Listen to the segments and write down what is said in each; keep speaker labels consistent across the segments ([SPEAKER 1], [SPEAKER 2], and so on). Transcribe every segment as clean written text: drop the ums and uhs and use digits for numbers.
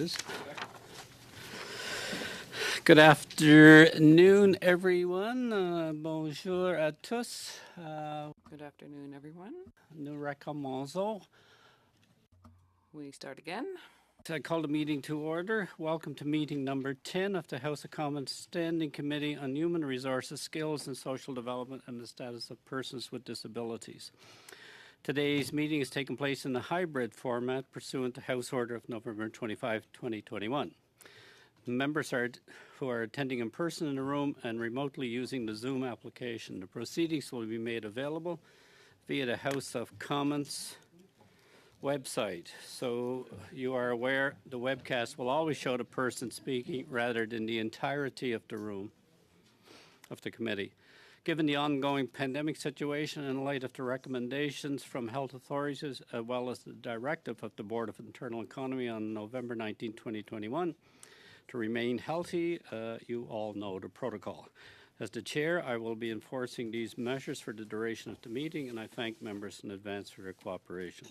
[SPEAKER 1] is. Good afternoon, everyone. Bonjour à tous.
[SPEAKER 2] Good afternoon, everyone.
[SPEAKER 1] Nous recommençons.
[SPEAKER 2] We start again.
[SPEAKER 1] I call the meeting to order. Welcome to meeting number 10 of the House of Commons Standing Committee on Human Resources, Skills and Social Development and the Status of Persons with Disabilities. Today's meeting is taking place in a hybrid format pursuant to House Order of November 25, 2021. Members who are attending in person in the room and remotely using the Zoom application. The proceedings will be made available via the House of Commons website. So you are aware the webcast will always show the person speaking rather than the entirety of the room of the committee. Given the ongoing pandemic situation in light of the recommendations from health authorities as well as the directive of the Board of Internal Economy on November 19, 2021, to remain healthy, you all know the protocol. As the chair, I will be enforcing these measures for the duration of the meeting, and I thank members in advance for their cooperation.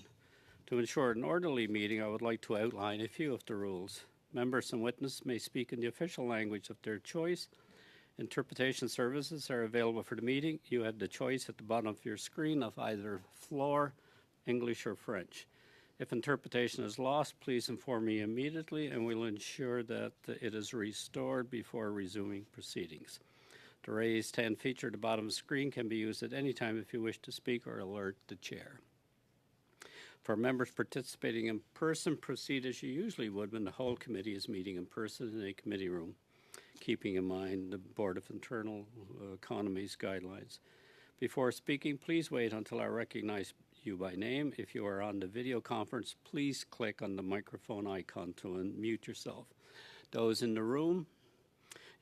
[SPEAKER 1] To ensure an orderly meeting, I would like to outline a few of the rules. Members and witnesses may speak in the official language of their choice. Interpretation services are available for the meeting. You have the choice at the bottom of your screen of either floor, English, or French. If interpretation is lost, please inform me immediately and we'll ensure that it is restored before resuming proceedings. The raised hand feature at the bottom of the screen can be used at any time if you wish to speak or alert the chair. For members participating in person, proceed as you usually would when the whole committee is meeting in person in a committee room, keeping in mind the Board of Internal Economy's guidelines. Before speaking, please wait until I recognize you by name. If you are on the video conference, please click on the microphone icon to unmute yourself. Those in the room,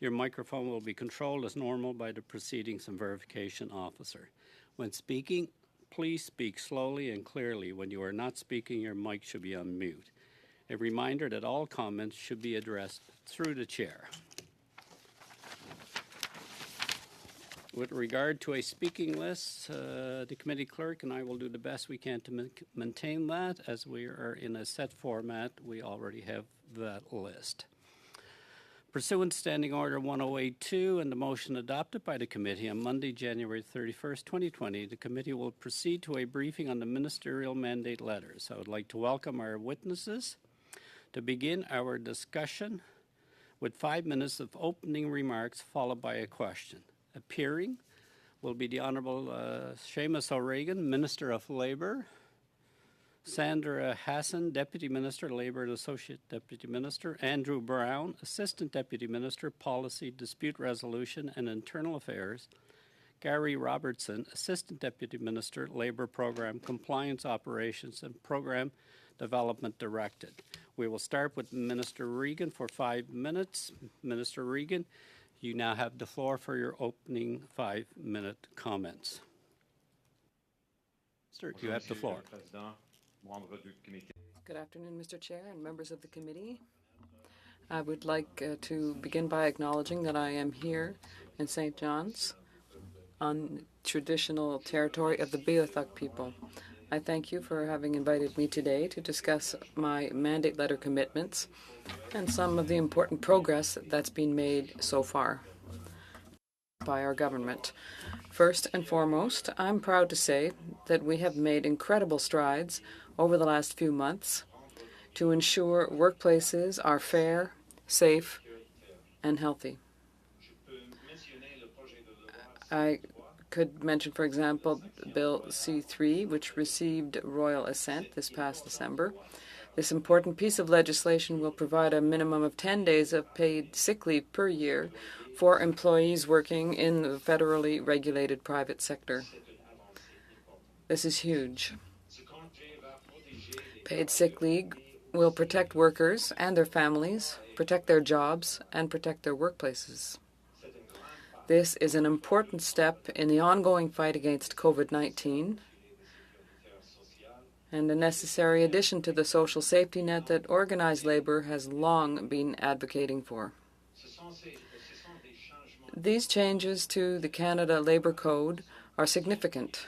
[SPEAKER 1] your microphone will be controlled as normal by the Proceedings and Verification Officer. When speaking, please speak slowly and clearly. When you are not speaking, your mic should be on mute. A reminder that all comments should be addressed through the chair. With regard to a speaking list, the committee clerk and I will do the best we can to maintain that. As we are in a set format, we already have that list. Pursuant to Standing Order 1082 and the motion adopted by the committee on Monday, January 31st, 2020, the committee will proceed to a briefing on the ministerial mandate letters. I would like to welcome our witnesses to begin our discussion with 5 minutes of opening remarks followed by a question. Appearing will be the Honourable Seamus O'Regan, Minister of Labour, Sandra Hassan, Deputy Minister, Labour and Associate Deputy Minister, Andrew Brown, Assistant Deputy Minister, Policy, Dispute Resolution and Internal Affairs, Gary Robertson, Assistant Deputy Minister, Labour Programme, Compliance Operations and Programme Development Directed. We will start with Minister Regan for 5 minutes. Minister Regan, you now have the floor for your opening 5-minute comments. Sir, you have the floor.
[SPEAKER 2] Good afternoon, Mr. Chair and members of the committee. I would like to begin by acknowledging that I am here in St. John's on traditional territory of the Beothuk people. I thank you for having invited me today to discuss my mandate letter commitments and some of the important progress that's been made so far by our government. First and foremost, I'm proud to say that we have made incredible strides over the last few months to ensure workplaces are fair, safe, and healthy. I could mention, for example, Bill C3, which received royal assent this past December. This important piece of legislation will provide a minimum of 10 days of paid sick leave per year for employees working in the federally regulated private sector. This is huge. Paid sick leave will protect workers and their families, protect their jobs, and protect their workplaces. This is an important step in the ongoing fight against COVID-19 and a necessary addition to the social safety net that organized labor has long been advocating for. These changes to the Canada Labour Code are significant,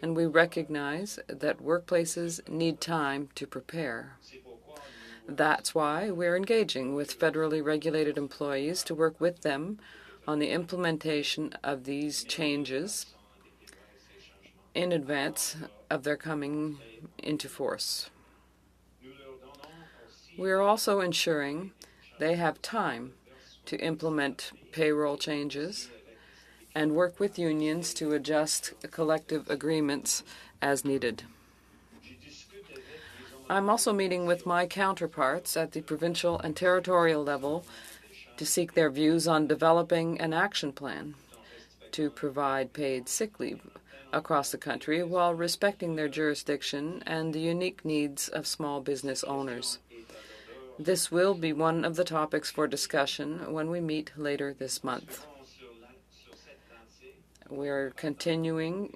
[SPEAKER 2] and we recognize that workplaces need time to prepare. That's why we're engaging with federally regulated employees to work with them on the implementation of these changes in advance of their coming into force. We are also ensuring they have time to implement payroll changes and work with unions to adjust collective agreements as needed. I'm also meeting with my counterparts at the provincial and territorial level to seek their views on developing an action plan to provide paid sick leave across the country while respecting their jurisdiction and the unique needs of small business owners. This will be one of the topics for discussion when we meet later this month. We're continuing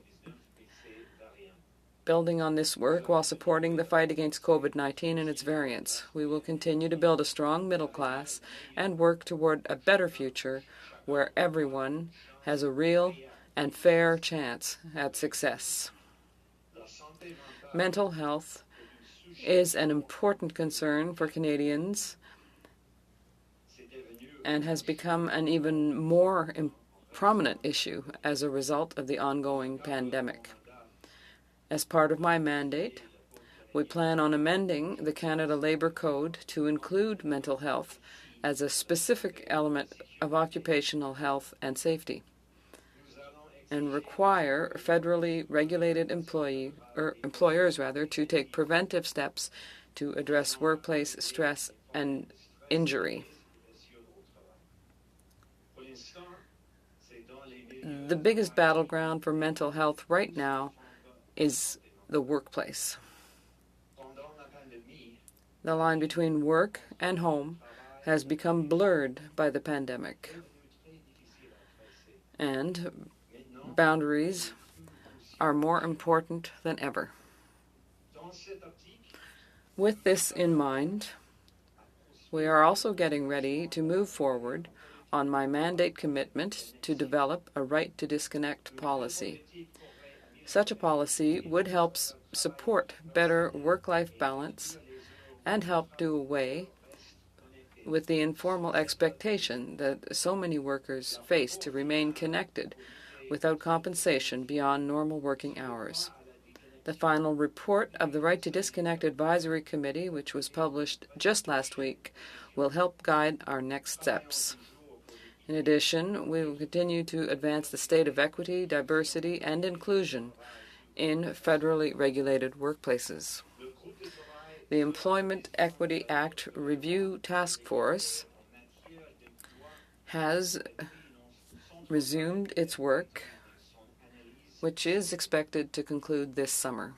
[SPEAKER 2] building on this work while supporting the fight against COVID-19 and its variants. We will continue to build a strong middle class and work toward a better future where everyone has a real and fair chance at success. Mental health is an important concern for Canadians and has become an even more prominent issue as a result of the ongoing pandemic. As part of my mandate, we plan on amending the Canada Labour Code to include mental health as a specific element of occupational health and safety, and require federally regulated employers to take preventive steps to address workplace stress and injury. The biggest battleground for mental health right now is the workplace. The line between work and home has become blurred by the pandemic, and boundaries are more important than ever. With this in mind, we are also getting ready to move forward on my mandate commitment to develop a right to disconnect policy. Such a policy would help support better work-life balance and help do away with the informal expectation that so many workers face to remain connected without compensation beyond normal working hours. The final report of the Right to Disconnect Advisory Committee, which was published just last week, will help guide our next steps. In addition, we will continue to advance the state of equity, diversity, and inclusion in federally regulated workplaces. The Employment Equity Act Review Task Force has resumed its work, which is expected to conclude this summer.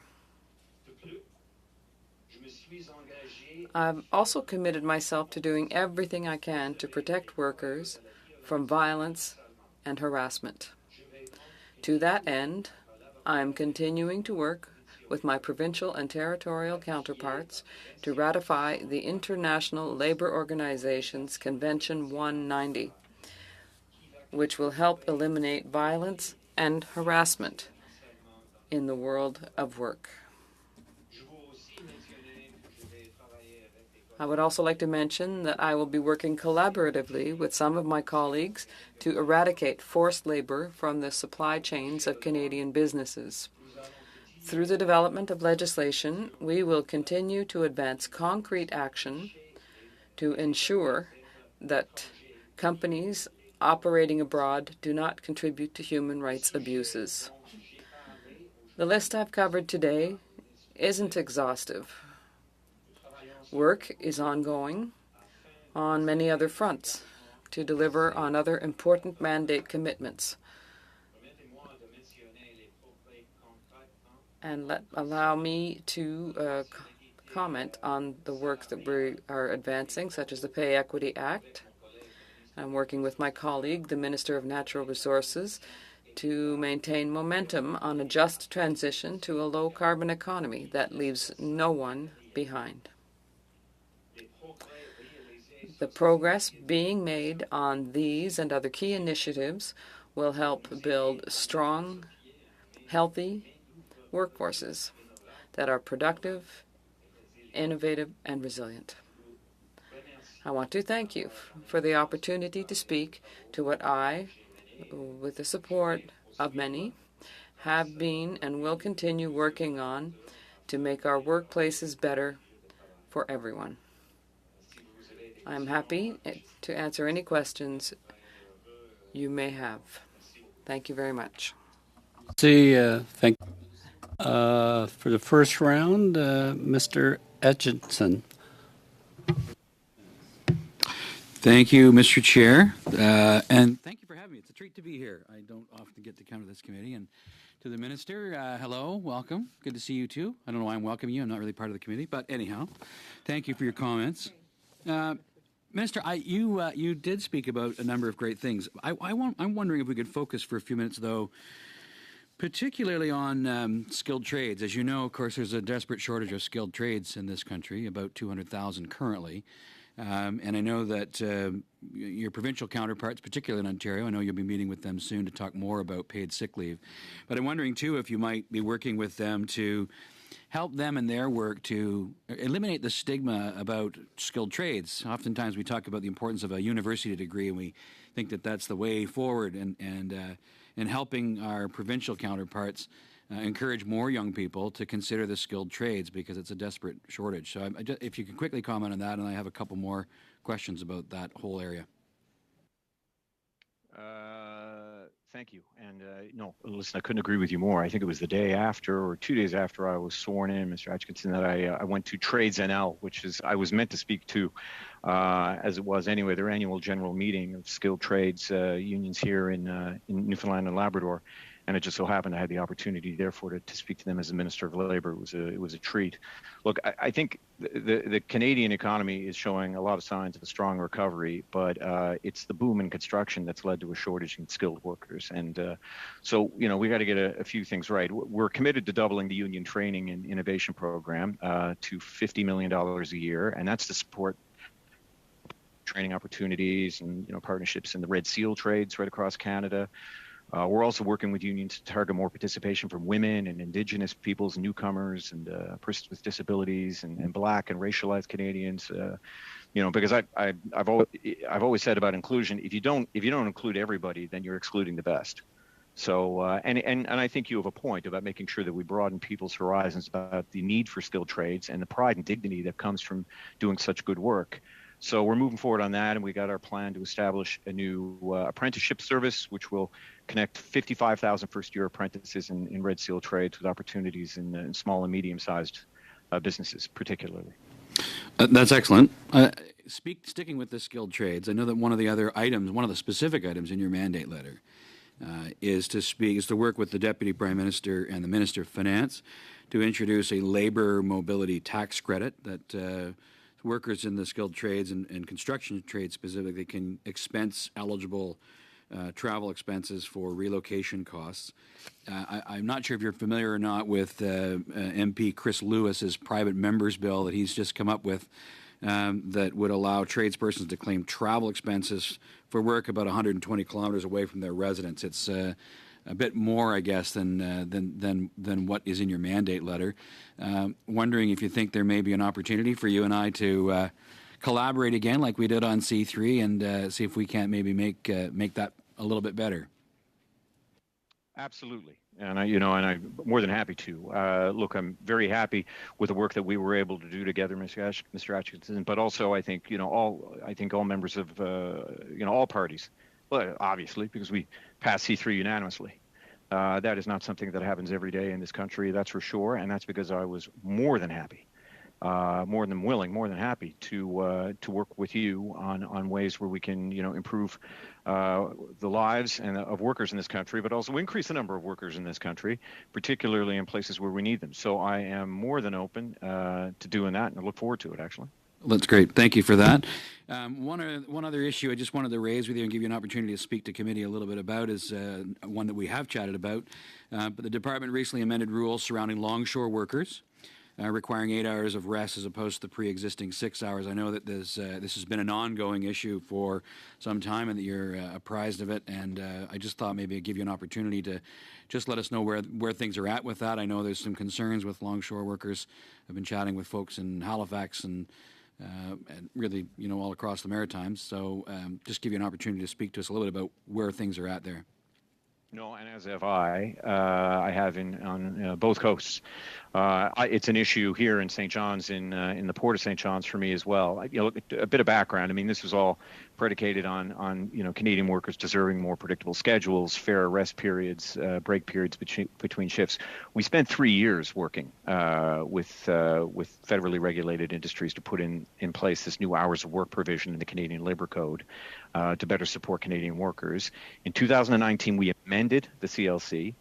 [SPEAKER 2] I've also committed myself to doing everything I can to protect workers from violence and harassment. To that end, I am continuing to work with my provincial and territorial counterparts to ratify the International Labour Organization's Convention 190, which will help eliminate violence and harassment in the world of work. I would also like to mention that I will be working collaboratively with some of my colleagues to eradicate forced labor from the supply chains of Canadian businesses. Through the development of legislation, we will continue to advance concrete action to ensure that companies operating abroad do not contribute to human rights abuses. The list I've covered today isn't exhaustive. Work is ongoing on many other fronts to deliver on other important mandate commitments. And allow me to comment on the work that we are advancing, such as the Pay Equity Act. I'm working with my colleague, the Minister of Natural Resources, to maintain momentum on a just transition to a low-carbon economy that leaves no one behind. The progress being made on these and other key initiatives will help build strong, healthy workforces that are productive, innovative, and resilient. I want to thank you for the opportunity to speak to what I, with the support of many, have been and will continue working on to make our workplaces better for everyone. I'm happy to answer any questions you may have. Thank you very much.
[SPEAKER 1] Thank for the first round, Mr. Etchison.
[SPEAKER 3] Thank you, Mr. Chair, and thank you for having me. It's a treat to be here. I don't often get to come to this committee. And to the Minister, hello, welcome. Good to see you too. I don't know why I'm welcoming you. I'm not really part of the committee, but anyhow, thank you for your comments. Minister, you did speak about a number of great things. I'm wondering if we could focus for a few minutes, though, particularly on skilled trades. As you know, of course, there's a desperate shortage of skilled trades in this country, about 200,000 currently. And I know that your provincial counterparts, particularly in Ontario, I know you'll be meeting with them soon to talk more about paid sick leave. But I'm wondering, too, if you might be working with them to help them in their work to eliminate the stigma about skilled trades. Oftentimes we talk about the importance of a university degree, and we think that that's the way forward, and helping our provincial counterparts encourage more young people to consider the skilled trades, because it's a desperate shortage. So if you can quickly comment on that, and I have a couple more questions about that whole area.
[SPEAKER 4] Thank you. And no, listen, I couldn't agree with you more. I think it was the day after or 2 days after I was sworn in, Mr. Atkinson, that I went to Trades NL, which is I was meant to speak to, as it was anyway, their annual general meeting of skilled trades unions here in Newfoundland and Labrador. And it just so happened I had the opportunity, therefore, to speak to them as the Minister of Labour. It was a treat. Look, I think the Canadian economy is showing a lot of signs of a strong recovery, but it's the boom in construction that's led to a shortage in skilled workers. And so, we got to get a few things right. We're committed to doubling the union training and innovation program to $50 million a year, and that's to support training opportunities and partnerships in the Red Seal trades right across Canada. We're also working with unions to target more participation from women and Indigenous peoples, and newcomers, and persons with disabilities, and Black and racialized Canadians. Because I've always said about inclusion, if you don't include everybody, then you're excluding the best. So and I think you have a point about making sure that we broaden people's horizons about the need for skilled trades and the pride and dignity that comes from doing such good work. So we're moving forward on that, and we got our plan to establish a new apprenticeship service, which will connect 55,000 first-year apprentices in Red Seal trades with opportunities in small and medium-sized businesses, particularly.
[SPEAKER 3] That's excellent. Sticking with the skilled trades, I know that one of the specific items in your mandate letter is to work with the Deputy Prime Minister and the Minister of Finance to introduce a labor mobility tax credit that workers in the skilled trades and construction trades specifically can expense eligible travel expenses for relocation costs. I'm not sure if you're familiar or not with MP Chris Lewis's private members bill that he's just come up with that would allow tradespersons to claim travel expenses for work about 120 kilometers away from their residence. It's a bit more, I guess, than what is in your mandate letter. Wondering if you think there may be an opportunity for you and I to collaborate again, like we did on C3, and see if we can't maybe make that a little bit better.
[SPEAKER 4] Absolutely, and I'm more than happy to. Look, I'm very happy with the work that we were able to do together, Mr. Atkinson. But also, I think all members of all parties. Well, obviously, because we passed C3 unanimously. That is not something that happens every day in this country, that's for sure, and that's because I was more than happy, more than willing, more than happy to work with you on ways where we can, improve the lives of workers in this country, but also increase the number of workers in this country, particularly in places where we need them. So I am more than open to doing that, and I look forward to it, actually.
[SPEAKER 3] That's great. Thank you for that. One other issue I just wanted to raise with you and give you an opportunity to speak to committee a little bit about is one that we have chatted about. But the department recently amended rules surrounding longshore workers, requiring 8 hours of rest as opposed to the pre-existing 6 hours. I know that this has been an ongoing issue for some time and that you're apprised of it. And I just thought maybe I'd give you an opportunity to just let us know where things are at with that. I know there's some concerns with longshore workers. I've been chatting with folks in Halifax and and really, all across the Maritimes. So just give you an opportunity to speak to us a little bit about where things are at there.
[SPEAKER 4] No, and as have I. I have on both coasts. It's an issue here in St. John's, in the Port of St. John's for me as well. A bit of background. I mean, this was all predicated on Canadian workers deserving more predictable schedules, fair rest periods, break periods between shifts. We spent 3 years working with federally regulated industries to put in place this new hours of work provision in the Canadian Labour Code to better support Canadian workers. In 2019, we amended the CLC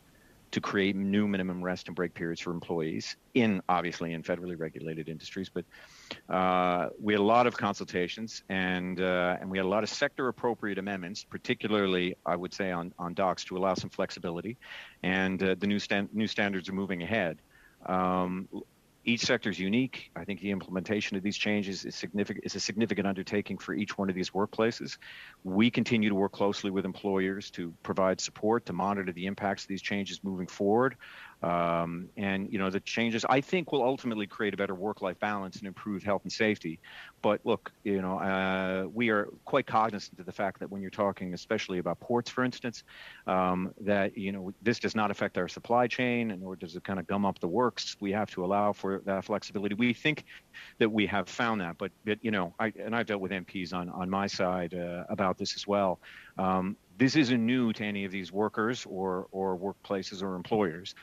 [SPEAKER 4] to create new minimum rest and break periods for employees obviously in federally regulated industries. But we had a lot of consultations and we had a lot of sector appropriate amendments, particularly I would say on docks, to allow some flexibility. And the new standards are moving ahead. Each sector is unique. I think the implementation of these changes is a significant undertaking for each one of these workplaces. We continue to work closely with employers to provide support, to monitor the impacts of these changes moving forward. And the changes, I think, will ultimately create a better work-life balance and improve health and safety. But look, we are quite cognizant of the fact that when you're talking, especially about ports, for instance, that this does not affect our supply chain, nor does it kind of gum up the works. We have to allow for that flexibility. We think that we have found that, but I've dealt with MPs on my side about this as well. This isn't new to any of these workers or workplaces or employers.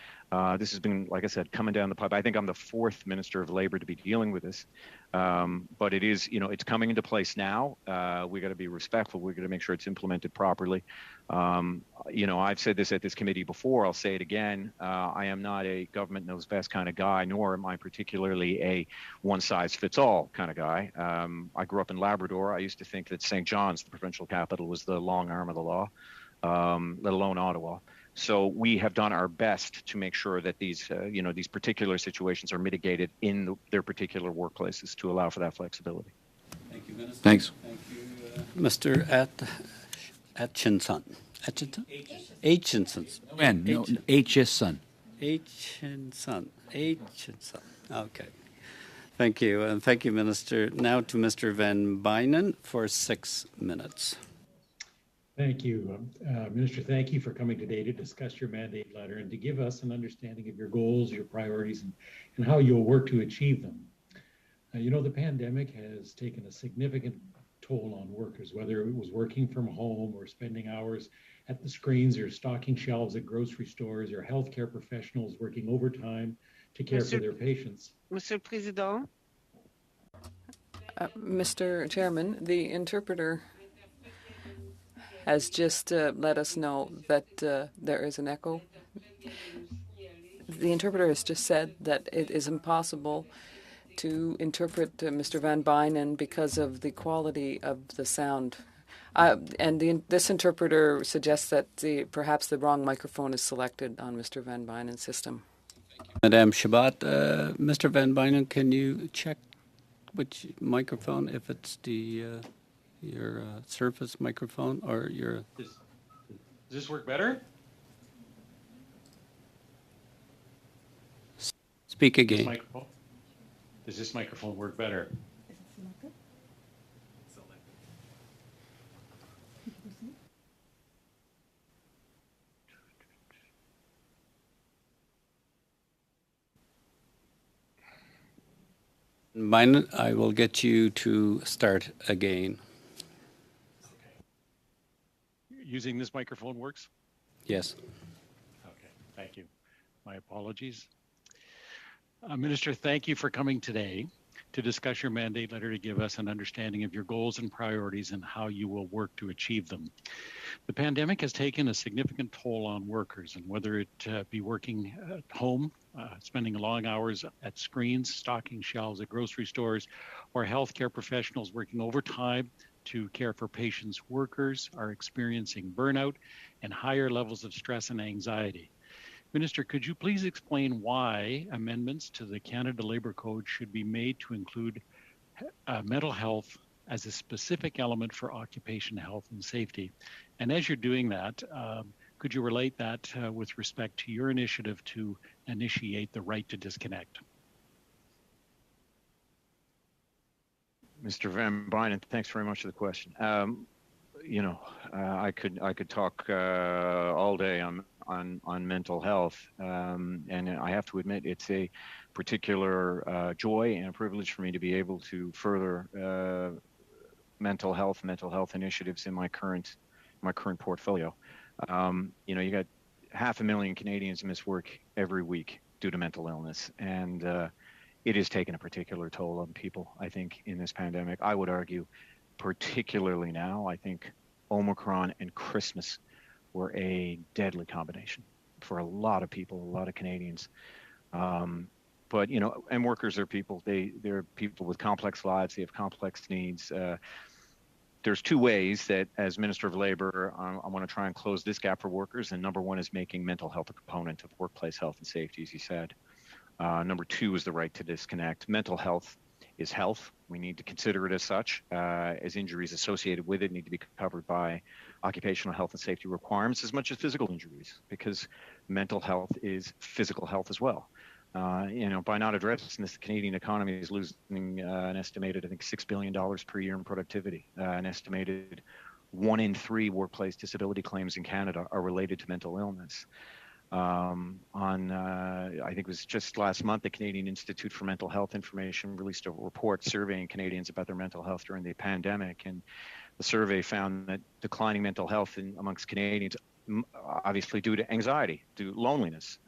[SPEAKER 4] This has been, like I said, coming down the pipe. I think I'm the fourth Minister of Labour to be dealing with this. But it is, it's coming into place now. We got to be respectful. We got to make sure it's implemented properly. I've said this at this committee before. I'll say it again. I am not a government knows best kind of guy, nor am I particularly a one-size-fits-all kind of guy. I grew up in Labrador. I used to think that St. John's, the provincial capital, was the long arm of the law, let alone Ottawa. So we have done our best to make sure that these particular situations are mitigated in their particular workplaces to allow for that flexibility.
[SPEAKER 1] Thank you, Minister.
[SPEAKER 3] Thanks.
[SPEAKER 1] Thank you, Mr. Atchison. Atchison.
[SPEAKER 3] Atchison.
[SPEAKER 1] Atchison. Okay. Thank you. And thank you, Minister. Now to Mr. Van Bynen for 6 minutes.
[SPEAKER 5] Thank you. Minister, thank you for coming today to discuss your mandate letter and to give us an understanding of your goals, your priorities, and how you'll work to achieve them. The pandemic has taken a significant toll on workers, whether it was working from home or spending hours at the screens or stocking shelves at grocery stores or healthcare professionals working overtime to care for their patients.
[SPEAKER 6] Monsieur le Président.
[SPEAKER 2] Mr. Chairman, the interpreter has just let us know that there is an echo. The interpreter has just said that it is impossible to interpret Mr. Van Bynen because of the quality of the sound. This interpreter suggests that perhaps the wrong microphone is selected on Mr. Van Bynen's system.
[SPEAKER 1] Madame Shabat, Mr. Van Bynen, can you check which microphone, if it's your Surface microphone or your...
[SPEAKER 7] Does this work better?
[SPEAKER 1] Speak again.
[SPEAKER 7] Does this microphone work better?
[SPEAKER 1] Bynen, I will get you to start again.
[SPEAKER 7] Using this microphone works?
[SPEAKER 1] Yes.
[SPEAKER 7] Okay, thank you. My apologies. Minister, thank you for coming today to discuss your mandate letter to give us an understanding of your goals and priorities and how you will work to achieve them. The pandemic has taken a significant toll on workers, and whether it be working at home, spending long hours at screens, stocking shelves at grocery stores, or healthcare professionals working overtime to care for patients, workers are experiencing burnout and higher levels of stress and anxiety. Minister, could you please explain why amendments to the Canada Labour Code should be made to include mental health as a specific element for occupation health and safety? And as you're doing that, could you relate that with respect to your initiative to initiate the right to disconnect?
[SPEAKER 4] Mr. Van Bynen, thanks very much for the question. I could talk all day on mental health, and I have to admit it's a particular joy and a privilege for me to be able to further mental health initiatives in my current portfolio. You got 500,000 Canadians miss work every week due to mental illness, and it has taken a particular toll on people, I think, in this pandemic. I would argue, particularly now, I think Omicron and Christmas were a deadly combination for a lot of people, a lot of Canadians. But, and workers are people. They're people with complex lives. They have complex needs. There's two ways that, as Minister of Labor, I want to try and close this gap for workers. And number one is making mental health a component of workplace health and safety, as you said. Number two is the right to disconnect. Mental health is health. We need to consider it as such, as injuries associated with it need to be covered by occupational health and safety requirements as much as physical injuries, because mental health is physical health as well. By not addressing this, the Canadian economy is losing an estimated, I think, $6 billion per year in productivity. An estimated 1 in 3 workplace disability claims in Canada are related to mental illness. I think it was just last month, the Canadian Institute for Mental Health Information released a report surveying Canadians about their mental health during the pandemic. And the survey found that declining mental health amongst Canadians, obviously due to anxiety, due to loneliness,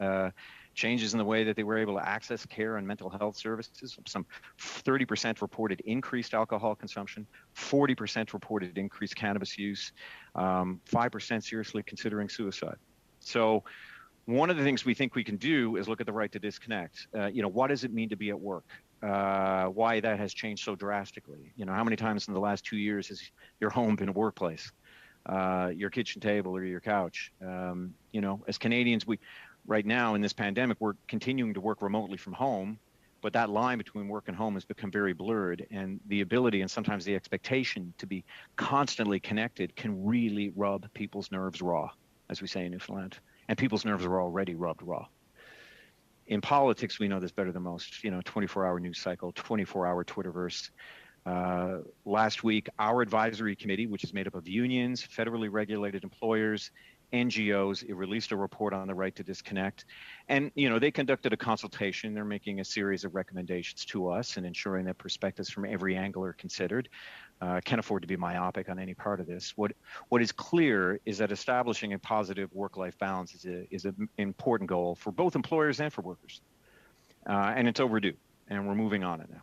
[SPEAKER 4] changes in the way that they were able to access care and mental health services. Some 30% reported increased alcohol consumption, 40% reported increased cannabis use, 5% seriously considering suicide. So one of the things we think we can do is look at the right to disconnect. What does it mean to be at work? Why that has changed so drastically? How many times in the last 2 years has your home been a workplace? Your kitchen table or your couch? As Canadians, right now in this pandemic, we're continuing to work remotely from home, but that line between work and home has become very blurred, and the ability and sometimes the expectation to be constantly connected can really rub people's nerves raw, as we say in Newfoundland, and people's nerves are already rubbed raw. In politics, we know this better than most, 24-hour news cycle, 24-hour Twitterverse. Last week, our advisory committee, which is made up of unions, federally regulated employers, NGOs, it released a report on the right to disconnect. And, they conducted a consultation. They're making a series of recommendations to us and ensuring that perspectives from every angle are considered. Can't afford to be myopic on any part of this. What is clear is that establishing a positive work-life balance is an important goal for both employers and for workers. And it's overdue, and we're moving on it now.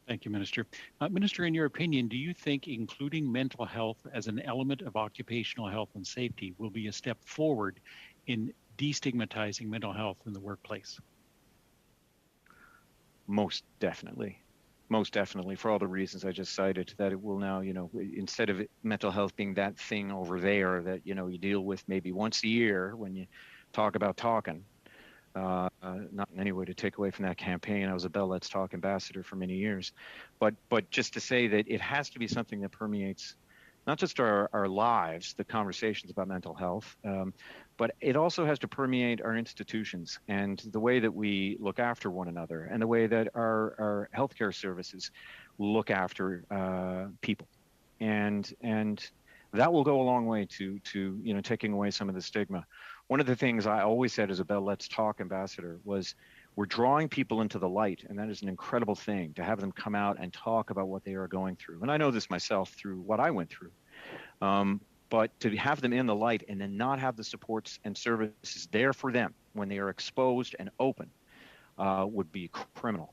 [SPEAKER 7] Thank you, Minister. Minister, in your opinion, do you think including mental health as an element of occupational health and safety will be a step forward in destigmatizing mental health in the workplace?
[SPEAKER 4] Most definitely, for all the reasons I just cited, that it will now, instead of mental health being that thing over there that, you deal with maybe once a year when you talk about talking. Not in any way to take away from that campaign. I was a Bell Let's Talk ambassador for many years. But just to say that it has to be something that permeates not just our lives, the conversations about mental health, but it also has to permeate our institutions and the way that we look after one another and the way that our healthcare services look after people. And that will go a long way to taking away some of the stigma. One of the things I always said as a Bell Let's Talk ambassador was we're drawing people into the light, and that is an incredible thing to have them come out and talk about what they are going through. And I know this myself through what I went through. But to have them in the light and then not have the supports and services there for them when they are exposed and open would be criminal.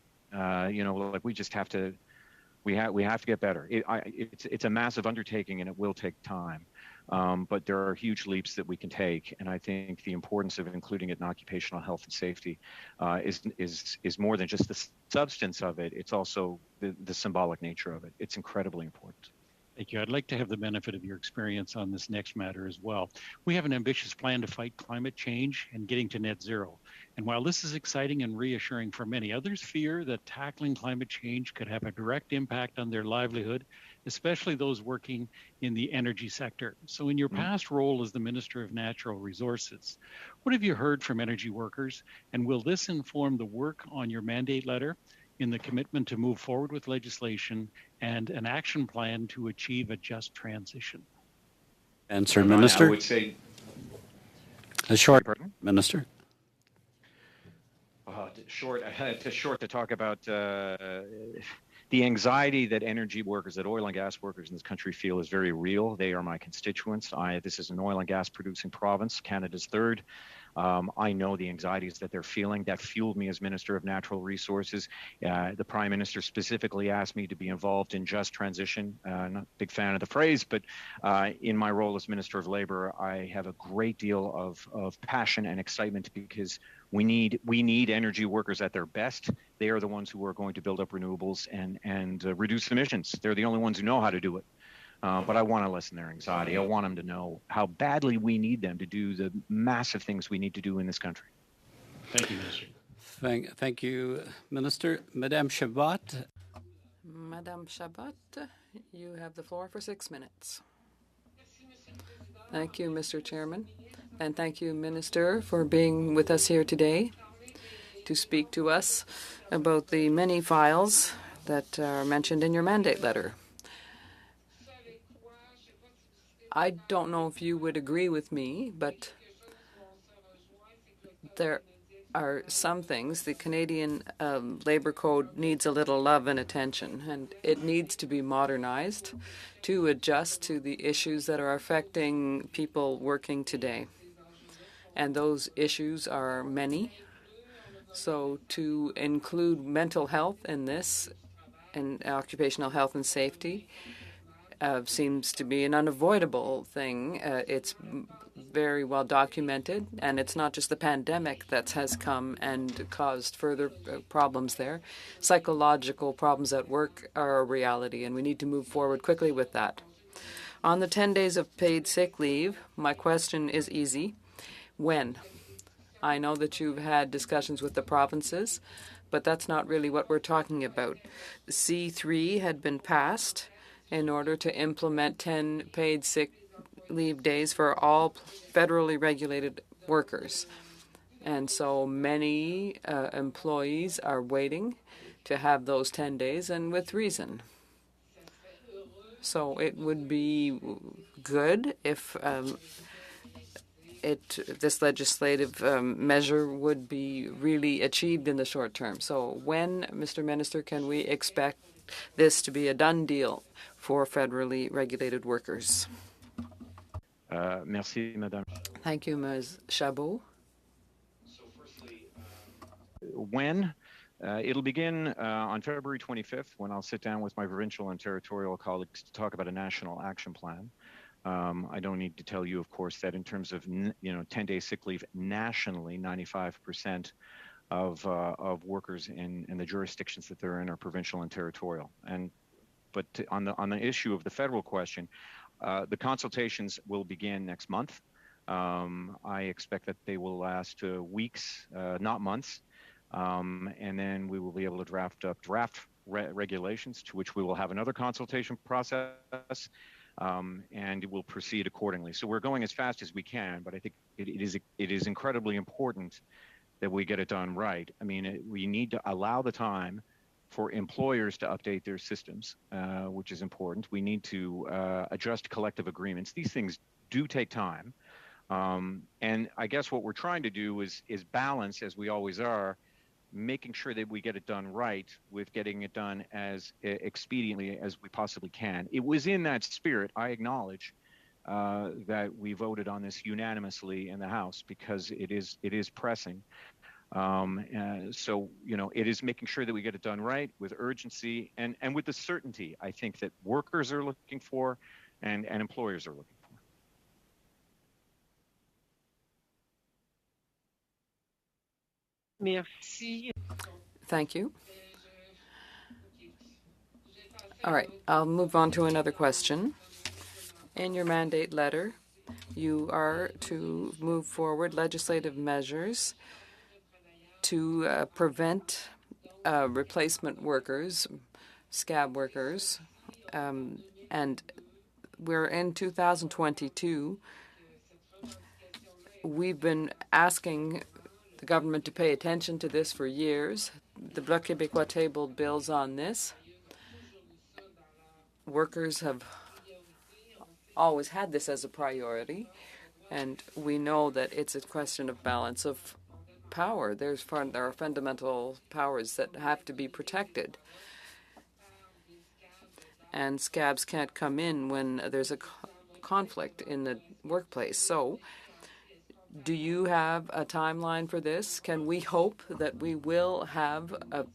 [SPEAKER 4] We just have to. We have to get better. It's a massive undertaking, and it will take time. But there are huge leaps that we can take, and I think the importance of including it in occupational health and safety is more than just the substance of it. It's also the symbolic nature of it. It's incredibly important.
[SPEAKER 7] Thank you. I'd like to have the benefit of your experience on this next matter as well. We have an ambitious plan to fight climate change and getting to net zero. And while this is exciting and reassuring for many, others fear that tackling climate change could have a direct impact on their livelihood, especially those working in the energy sector. So in your past role as the Minister of Natural Resources, what have you heard from energy workers? And will this inform the work on your mandate letter? in the commitment to move forward with legislation and an action plan to achieve a just transition?
[SPEAKER 1] Answer,
[SPEAKER 4] I
[SPEAKER 1] Minister.
[SPEAKER 4] would say,
[SPEAKER 1] A short,
[SPEAKER 4] pardon?
[SPEAKER 1] Minister.
[SPEAKER 4] Short to talk about the anxiety that energy workers, that oil and gas workers in this country feel is very real. They are my constituents. This is an oil and gas producing province, Canada's third. I know the anxieties that they're feeling. That fueled me as Minister of Natural Resources. The Prime Minister specifically asked me to be involved in just transition. Not a big fan of the phrase, but in my role as Minister of Labour, I have a great deal of passion and excitement because we need energy workers at their best. They are the ones who are going to build up renewables and reduce emissions. They're the only ones who know how to do it. But I want to lessen their anxiety. I want them to know how badly we need them to do the massive things we need to do in this country.
[SPEAKER 7] Thank you, Minister.
[SPEAKER 1] Thank you, Minister. Madame Chabot.
[SPEAKER 2] Madame Chabot, you have the floor for 6 minutes. Thank you, Mr. Chairman. And thank you, Minister, for being with us here today to speak to us about the many files that are mentioned in your mandate letter. I don't know if you would agree with me, but there are some things. The Canadian Labour Code needs a little love and attention, and it needs to be modernized to adjust to the issues that are affecting people working today. And those issues are many. So to include mental health in this, and occupational health and safety, seems to be an unavoidable thing. It's very well documented, and it's not just the pandemic that has come and caused further problems there. Psychological problems at work are a reality, and we need to move forward quickly with that. On the 10 days of paid sick leave, my question is easy. When? I know that you've had discussions with the provinces, but that's not really what we're talking about. C3 had been passed in order to implement 10 paid sick leave days for all federally regulated workers. And so many employees are waiting to have those 10 days, and with reason. So it would be good if this legislative measure would be really achieved in the short term. So when, Mr. Minister, can we expect this to be a done deal for federally regulated workers?
[SPEAKER 4] Merci, Madame.
[SPEAKER 2] Thank you, Ms. Chabot.
[SPEAKER 4] So firstly, when? It'll begin on February 25th when I'll sit down with my provincial and territorial colleagues to talk about a national action plan. I don't need to tell you, of course, that in terms of 10-day sick leave nationally, 95% of workers in the jurisdictions that they're in are provincial and territorial. But on the issue of the federal question, the consultations will begin next month. I expect that they will last weeks, not months, and then we will be able to draft up regulations to which we will have another consultation process. And we'll proceed accordingly. So we're going as fast as we can, but I think it is incredibly important that we get it done right. I mean, we need to allow the time for employers to update their systems, which is important. We need to adjust collective agreements. These things do take time. And I guess what we're trying to do is balance, as we always are, making sure that we get it done right with getting it done as expediently as we possibly can. It was in that spirit, I acknowledge, that we voted on this unanimously in the House because it is pressing. So, it is making sure that we get it done right with urgency and with the certainty, I think, that workers are looking for and employers are looking for.
[SPEAKER 6] Merci.
[SPEAKER 2] Thank you. All right, I'll move on to another question. In your mandate letter, you are to move forward legislative measures to prevent replacement workers, scab workers, and we're in 2022. We've been asking the government to pay attention to this for years. the Bloc Québécois tabled bills on this. Workers have always had this as a priority, and we know that it's a question of balance of power. There are fundamental powers that have to be protected, and scabs can't come in when there's a conflict in the workplace. So, do you have a timeline for this? Can we hope that we will have a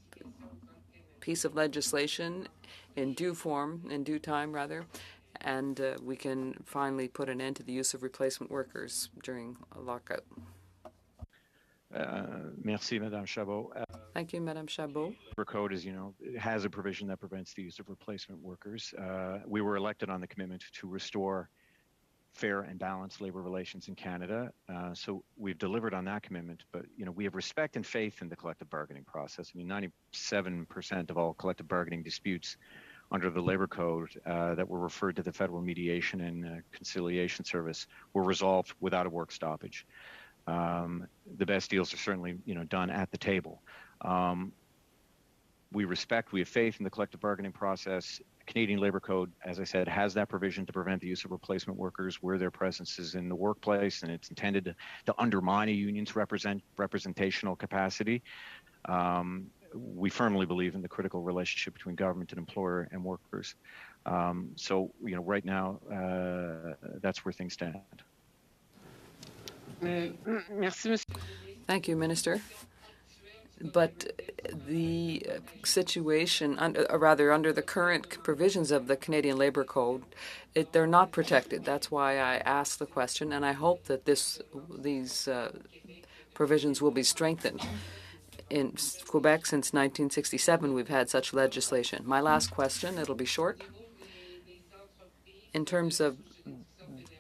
[SPEAKER 2] piece of legislation in due time, and we can finally put an end to the use of replacement workers during a lockout?
[SPEAKER 4] Merci, Madame Chabot.
[SPEAKER 2] Thank you, Madame Chabot.
[SPEAKER 4] Labor Code, as you know, has a provision that prevents the use of replacement workers. We were elected on the commitment to restore fair and balanced labor relations in Canada. So we've delivered on that commitment, but we have respect and faith in the collective bargaining process. I mean, 97% of all collective bargaining disputes under the Labor Code that were referred to the Federal Mediation and Conciliation Service were resolved without a work stoppage. The best deals are certainly, done at the table. We have faith in the collective bargaining process. Canadian Labor Code, as I said, has that provision to prevent the use of replacement workers where their presence is in the workplace, and it's intended to undermine a union's representational capacity. We firmly believe in the critical relationship between government and employer and workers. So, right now, that's where things stand.
[SPEAKER 2] Thank you, Minister. But the situation, under the current provisions of the Canadian Labor Code, they're not protected. That's why I asked the question, and I hope that these provisions will be strengthened. In Quebec, since 1967, we've had such legislation. My last question, it'll be short. In terms of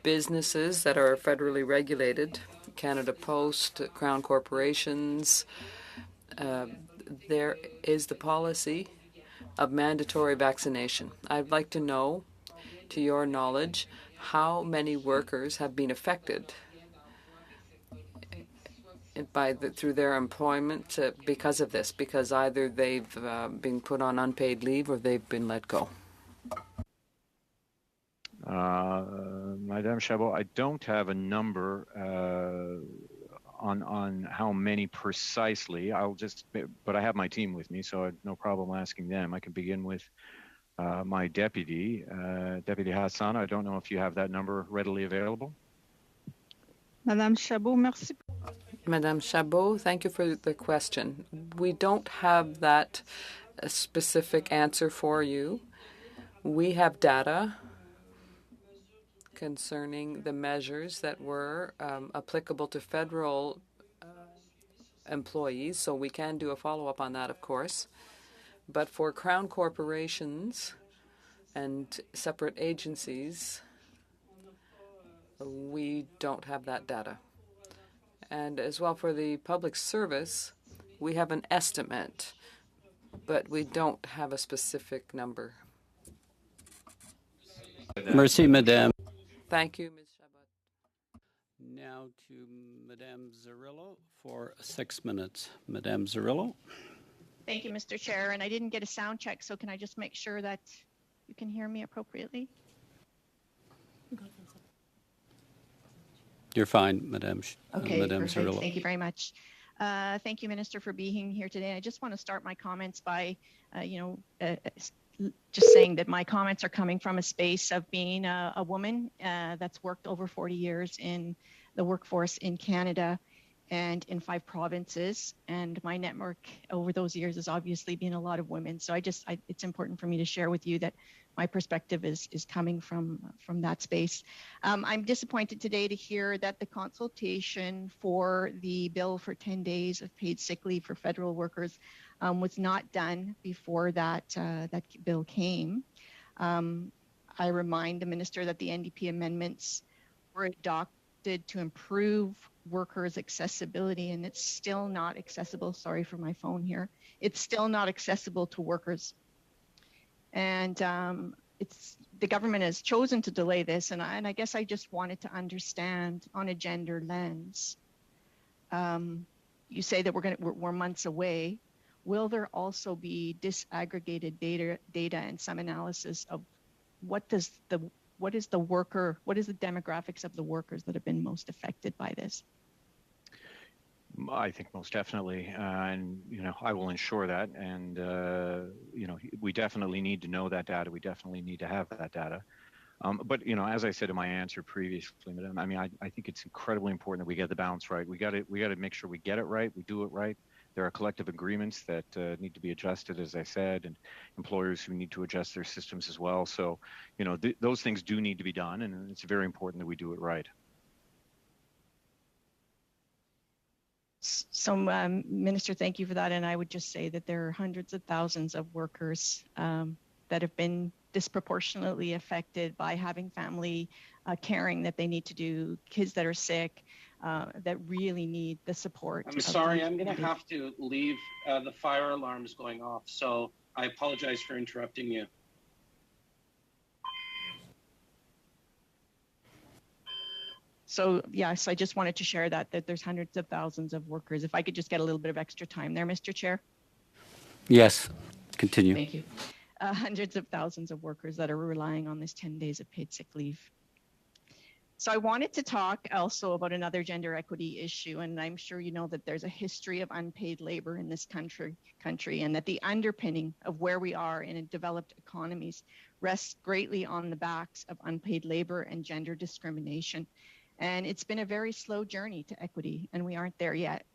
[SPEAKER 2] businesses that are federally regulated, Canada Post, Crown corporations, there is the policy of mandatory vaccination. I'd like to know, to your knowledge, how many workers have been affected through their employment because of this, because either they've been put on unpaid leave or they've been let go.
[SPEAKER 4] Madame Chabot, I don't have a number on how many precisely. But I have my team with me, so I have no problem asking them. I can begin with my deputy, Deputy Hassan. I don't know if you have that number readily available.
[SPEAKER 6] Madame Chabot, merci.
[SPEAKER 2] Madame Chabot, thank you for the question. We don't have that specific answer for you. We have data concerning the measures that were applicable to federal employees, so we can do a follow-up on that, of course. But for Crown corporations and separate agencies, we don't have that data. And as well for the public service, we have an estimate, but we don't have a specific number.
[SPEAKER 1] Merci, Madame.
[SPEAKER 2] Thank you, Ms. Chabot.
[SPEAKER 1] Now to Madame Zarillo for 6 minutes. Madame Zarillo.
[SPEAKER 6] Thank you, Mr. Chair. And I didn't get a sound check, so can I just make sure that you can hear me appropriately?
[SPEAKER 1] You're fine, Madame.
[SPEAKER 6] Okay,
[SPEAKER 1] Madame
[SPEAKER 6] perfect.
[SPEAKER 1] Zarillo.
[SPEAKER 6] Thank you very much. Thank you, Minister, for being here today. I just want to start my comments by, just saying that my comments are coming from a space of being a woman that's worked over 40 years in the workforce in Canada and in 5 provinces. And my network over those years has obviously been a lot of women. So it's important for me to share with you that my perspective is coming from that space. I'm disappointed today to hear that the consultation for the bill for 10 days of paid sick leave for federal workers was not done before that bill came. I remind the minister that the NDP amendments were adopted to improve workers' accessibility, and it's still not accessible. Sorry for my phone here. It's still not accessible to workers. And the government has chosen to delay this, and I guess I just wanted to understand on a gender lens. You say that we're months away. will there also be disaggregated data and some analysis of what is the demographics of the workers that have been most affected by this?
[SPEAKER 4] I think most definitely, and I will ensure that. And we definitely need to know that data. We definitely need to have that data. But as I said in my answer previously, Madam, I mean, I think it's incredibly important that we get the balance right. We got to make sure we get it right. We do it right. There are collective agreements that need to be adjusted, as I said, and employers who need to adjust their systems as well. So, those things do need to be done, and it's very important that we do it right.
[SPEAKER 6] So, Minister, thank you for that. And I would just say that there are hundreds of thousands of workers that have been disproportionately affected by having family caring that they need to do, kids that are sick, that really need the support.
[SPEAKER 1] I'm sorry, I'm going to have to leave. The fire alarm is going off, so I apologize for interrupting you.
[SPEAKER 6] So yes, I just wanted to share that there's hundreds of thousands of workers. If I could just get a little bit of extra time there, Mr. Chair.
[SPEAKER 1] Yes, continue.
[SPEAKER 6] Thank you. Hundreds of thousands of workers that are relying on this 10 days of paid sick leave. So I wanted to talk also about another gender equity issue, and I'm sure you know that there's a history of unpaid labor in this country, and that the underpinning of where we are in developed economies rests greatly on the backs of unpaid labor and gender discrimination. And it's been a very slow journey to equity, and we aren't there yet.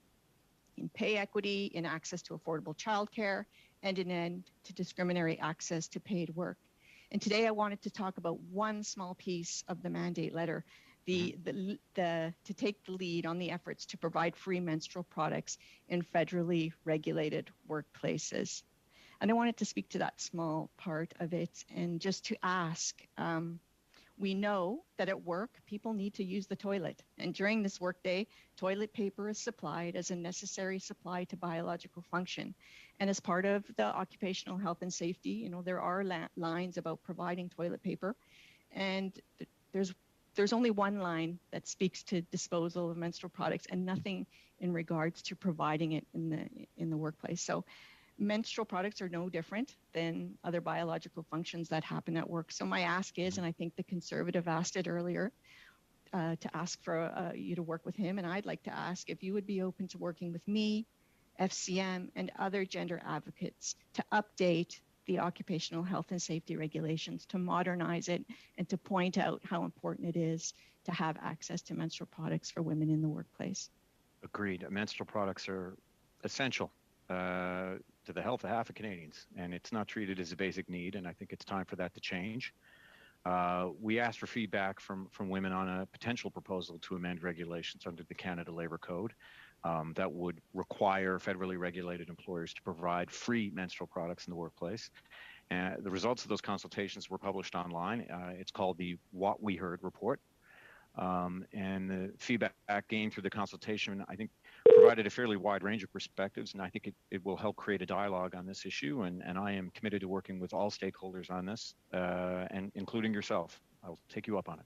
[SPEAKER 6] In pay equity, in access to affordable childcare, and an end to discriminatory access to paid work. And today I wanted to talk about one small piece of the mandate letter, to take the lead on the efforts to provide free menstrual products in federally regulated workplaces. And I wanted to speak to that small part of it and just to ask, we know that at work, people need to use the toilet. And during this workday, toilet paper is supplied as a necessary supply to biological function. And as part of the occupational health and safety, there are lines about providing toilet paper. And there's only one line that speaks to disposal of menstrual products and nothing in regards to providing it in the workplace. So menstrual products are no different than other biological functions that happen at work. So my ask is, and I think the Conservative asked it earlier, to ask for you to work with him. And I'd like to ask if you would be open to working with me, FCM, and other gender advocates to update the occupational health and safety regulations, to modernize it, and to point out how important it is to have access to menstrual products for women in the workplace.
[SPEAKER 4] Agreed. Menstrual products are essential to the health of half of Canadians, and it's not treated as a basic need, and I think it's time for that to change. We asked for feedback from women on a potential proposal to amend regulations under the Canada Labour Code that would require federally regulated employers to provide free menstrual products in the workplace. The results of those consultations were published online. It's called the What We Heard report. And the feedback gained through the consultation, I think, provided a fairly wide range of perspectives, and I think it will help create a dialogue on this issue, and I am committed to working with all stakeholders on this, and including yourself. I'll take you up on it.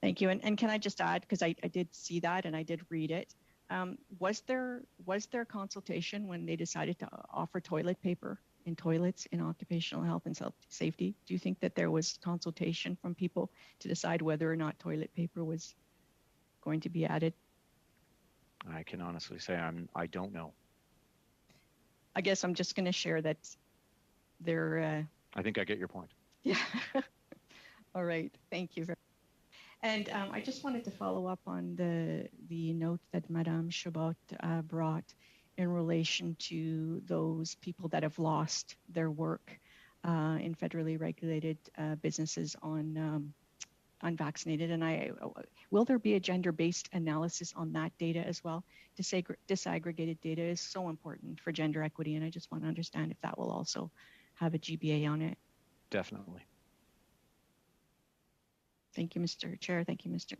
[SPEAKER 6] Thank you. And can I just add, because I did see that and I did read it, was there consultation when they decided to offer toilet paper in toilets in occupational health and safety? Do you think that there was consultation from people to decide whether or not toilet paper was going to be added?
[SPEAKER 4] I can honestly say I don't know.
[SPEAKER 6] I guess I'm just going to share that there.
[SPEAKER 4] I think I get your point.
[SPEAKER 6] Yeah. All right. Thank you. And I just wanted to follow up on the note that Madame Chabot brought in relation to those people that have lost their work in federally regulated businesses on unvaccinated. And will there be a gender-based analysis on that data as well? Disaggregated data is so important for gender equity, and I just want to understand if that will also have a GBA on it.
[SPEAKER 4] Definitely.
[SPEAKER 6] Thank you, Mr. Chair. Thank you, Minister.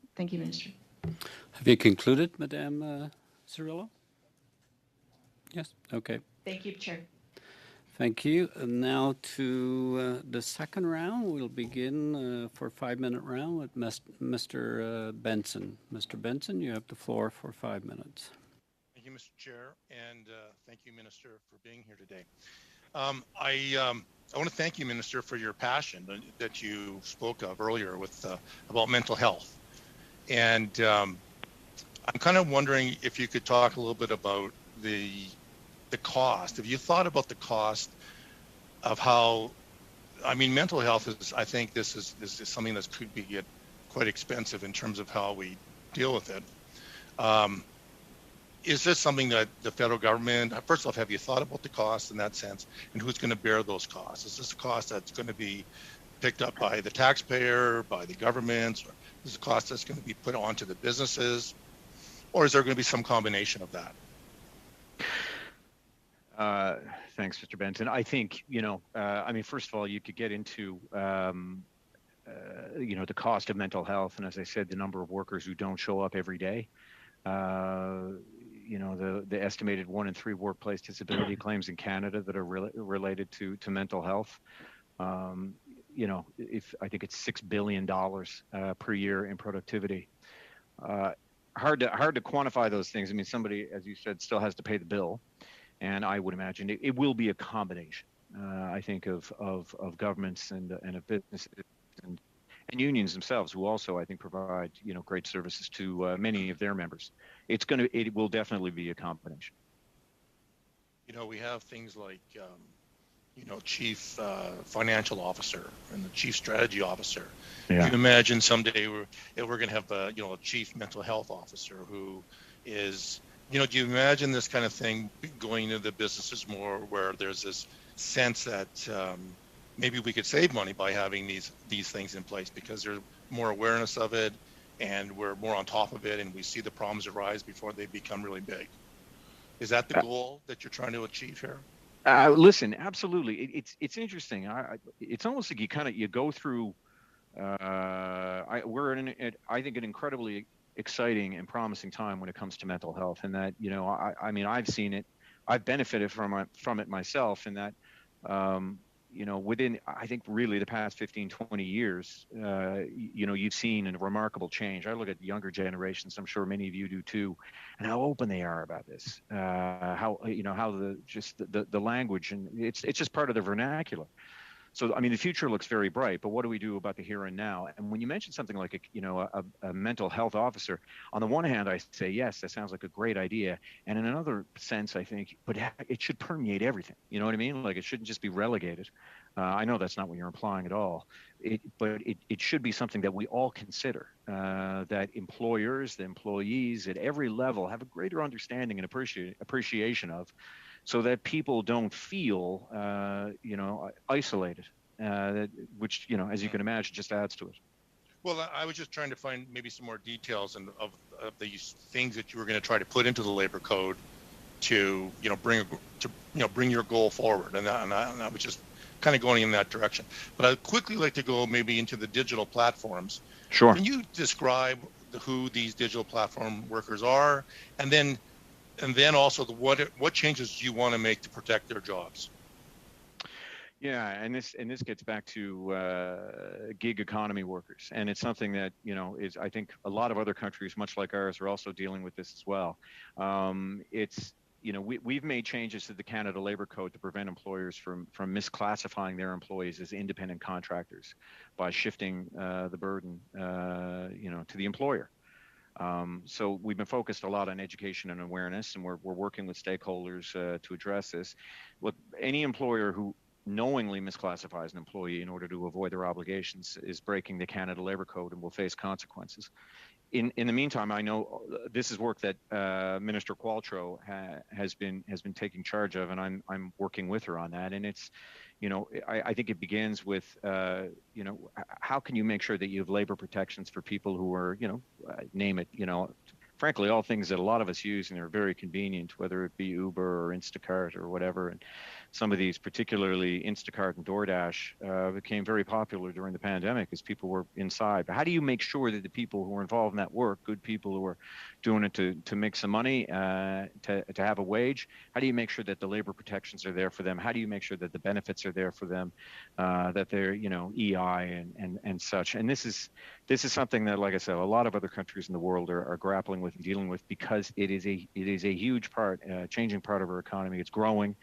[SPEAKER 1] Have you concluded, Madame Cirillo? Yes. Okay.
[SPEAKER 6] Thank you, Chair.
[SPEAKER 1] Thank you. And now to the second round. We'll begin for a 5-minute round with Mr. Benson. Mr. Benson, you have the floor for 5 minutes.
[SPEAKER 8] Thank you, Mr. Chair, and thank you, Minister, for being here today. I want to thank you, Minister, for your passion that you spoke of earlier with about mental health. And I'm kind of wondering if you could talk a little bit about the cost. Have you thought about the cost of how, I mean, mental health is, I think this is something that could be quite expensive in terms of how we deal with it. Is this something that the federal government, first off, have you thought about the cost in that sense, and who's going to bear those costs? Is this a cost that's going to be picked up by the taxpayer, by the governments, or is it a cost that's going to be put onto the businesses, or is there going to be some combination of that?
[SPEAKER 4] Thanks, Mr. Benton. I think, I mean, first of all, you could get into, the cost of mental health. And as I said, the number of workers who don't show up every day, the estimated 1 in 3 workplace disability claims in Canada that are related to mental health. If I think it's $6 billion per year in productivity. Hard to quantify those things. I mean, somebody, as you said, still has to pay the bill. And I would imagine it will be a combination, I think, of governments and of businesses and unions themselves, who also, I think, provide great services to many of their members. It will definitely be a combination.
[SPEAKER 8] We have things like chief financial officer and the chief strategy officer.
[SPEAKER 4] Yeah.
[SPEAKER 8] You can imagine someday we're going to have a chief mental health officer who is. Do you imagine this kind of thing going into the businesses more, where there's this sense that maybe we could save money by having these things in place because there's more awareness of it and we're more on top of it and we see the problems arise before they become really big? Is that the goal that you're trying to achieve here?
[SPEAKER 4] Listen, absolutely. It's interesting. It's almost like you go through. We're in, I think, an incredibly exciting and promising time when it comes to mental health, and that I mean, I've seen it, I've benefited from it myself, and that within, I think, really the past 15, 20 years, you've seen a remarkable change. I look at the younger generations, I'm sure many of you do too, and how open they are about this, how the language, and it's just part of the vernacular. So, I mean, the future looks very bright, but what do we do about the here and now? And when you mention something like a mental health officer, on the one hand, I say, yes, that sounds like a great idea. And in another sense, I think, but it should permeate everything. You know what I mean? Like, it shouldn't just be relegated. I know that's not what you're implying at all. But it should be something that we all consider, that employers, the employees at every level have a greater understanding and appreciation of, so that people don't feel, isolated, which, as you can imagine, just adds to it.
[SPEAKER 8] Well, I was just trying to find maybe some more details of these things that you were going to try to put into the labor code to, bring your goal forward, and I was just kind of going in that direction. But I'd quickly like to go maybe into the digital platforms.
[SPEAKER 4] Sure.
[SPEAKER 8] Can you describe who these digital platform workers are, and then also what changes do you want to make to protect their jobs?
[SPEAKER 4] Yeah, and this gets back to gig economy workers, and it's something that is, I think, a lot of other countries, much like ours, are also dealing with this as well. We've made changes to the Canada Labour Code to prevent employers from misclassifying their employees as independent contractors by shifting the burden to the employer. So we've been focused a lot on education and awareness, and we're working with stakeholders to address this. Look, any employer who knowingly misclassifies an employee in order to avoid their obligations is breaking the Canada Labour Code and will face consequences. In the meantime, I know this is work that Minister Qualtrough has been taking charge of, and I'm working with her on that. And it's, I think it begins with, how can you make sure that you have labor protections for people who are, name it, frankly, all things that a lot of us use and are very convenient, whether it be Uber or Instacart or whatever. And some of these, particularly Instacart and DoorDash, became very popular during the pandemic as people were inside. But how do you make sure that the people who are involved in that work, good people who are doing it to make some money, to have a wage, how do you make sure that the labor protections are there for them? How do you make sure that the benefits are there for them, that they're, EI and such? And this is, this is something that, like I said, a lot of other countries in the world are grappling with and dealing with, because it is a huge part, changing part of our economy. It's growing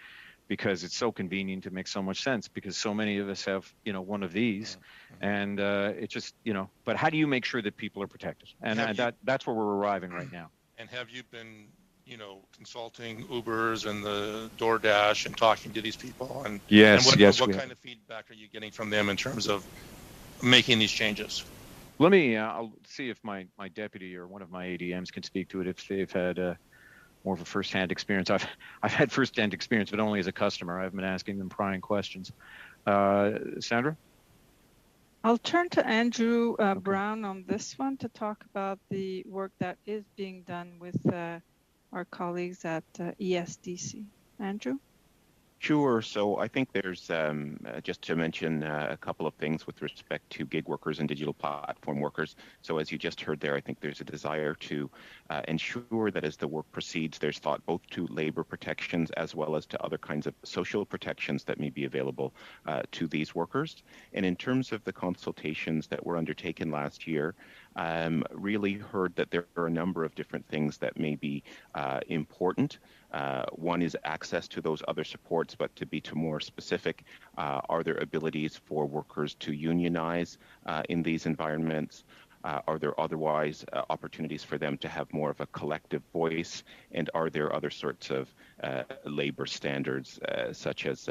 [SPEAKER 4] because it's so convenient to make so much sense, because so many of us have, one of these, and it just, but how do you make sure that people are protected? And that's where we're arriving right now.
[SPEAKER 8] And have you been, consulting Ubers and the DoorDash and talking to these people? And
[SPEAKER 4] yes,
[SPEAKER 8] what kind of feedback are you getting from them in terms of making these changes?
[SPEAKER 4] Let me, I'll see if my deputy or one of my ADMs can speak to it, if they've had more of a first-hand experience. I've had first-hand experience, but only as a customer. I've been asking them prying questions. Sandra?
[SPEAKER 9] I'll turn to Andrew Brown on this one to talk about the work that is being done with our colleagues at ESDC. Andrew?
[SPEAKER 10] Sure. So I think there's, just to mention a couple of things with respect to gig workers and digital platform workers. So as you just heard there, I think there's a desire to ensure that as the work proceeds, there's thought both to labor protections as well as to other kinds of social protections that may be available to these workers. And in terms of the consultations that were undertaken last year, really heard that there are a number of different things that may be important. One is access to those other supports, but to be more specific, are there abilities for workers to unionize in these environments? Are there otherwise opportunities for them to have more of a collective voice? And are there other sorts of labor standards, such as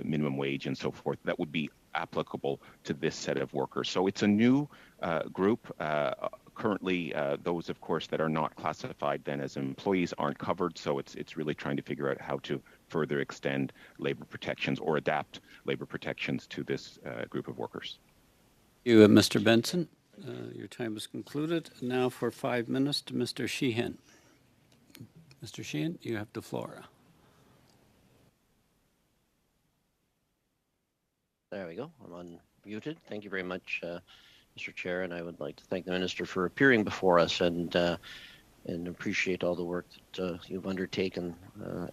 [SPEAKER 10] minimum wage and so forth, that would be applicable to this set of workers? So it's a new group. Currently, those, of course, that are not classified then as employees aren't covered. So it's really trying to figure out how to further extend labor protections or adapt labor protections to this group of workers.
[SPEAKER 1] Thank you, Mr. Benson. Your time is concluded. Now for 5 minutes to Mr. Sheehan. Mr. Sheehan, you have the floor.
[SPEAKER 11] There we go. I'm unmuted. Thank you very much, Mr. Chair, and I would like to thank the Minister for appearing before us and appreciate all the work that you've undertaken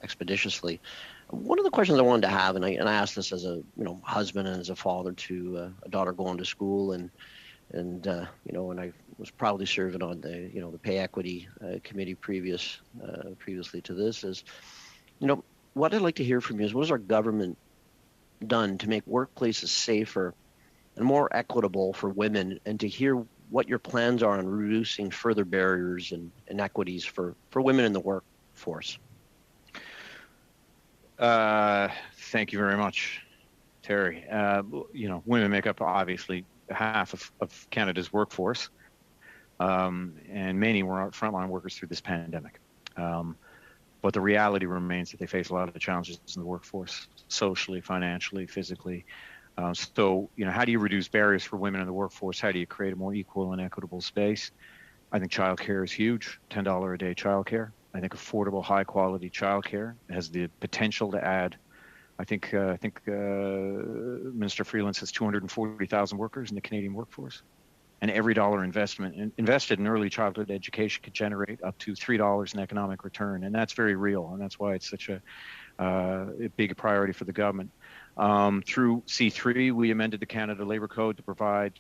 [SPEAKER 11] expeditiously. One of the questions I wanted to have, and I asked this as a husband and as a father to a daughter going to school, and I was proudly serving on the pay equity committee previously to this, is what I'd like to hear from you is, what has our government done to make workplaces safer and more equitable for women, and to hear what your plans are on reducing further barriers and inequities for women in the workforce?
[SPEAKER 4] Thank you very much, Terry. Women make up obviously half of Canada's workforce, and many were frontline workers through this pandemic. But the reality remains that they face a lot of the challenges in the workforce, socially, financially, physically. So, how do you reduce barriers for women in the workforce? How do you create a more equal and equitable space? I think childcare is huge, $10 a day childcare. I think affordable, high-quality childcare has the potential to add, I think Minister Freeland says 240,000 workers in the Canadian workforce. And every dollar invested in early childhood education could generate up to $3 in economic return. And that's very real. And that's why it's such a big priority for the government. Through C3, we amended the Canada Labour Code to provide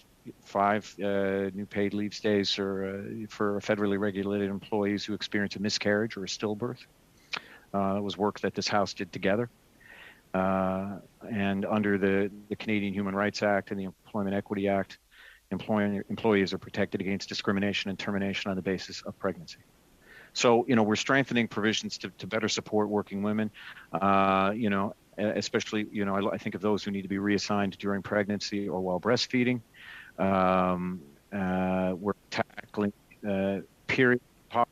[SPEAKER 4] 5 new paid leave days for federally regulated employees who experience a miscarriage or a stillbirth. It was work that this House did together. And under the Canadian Human Rights Act and the Employment Equity Act, employees are protected against discrimination and termination on the basis of pregnancy. So, we're strengthening provisions to better support working women, especially, I think of those who need to be reassigned during pregnancy or while breastfeeding. We're tackling period poverty.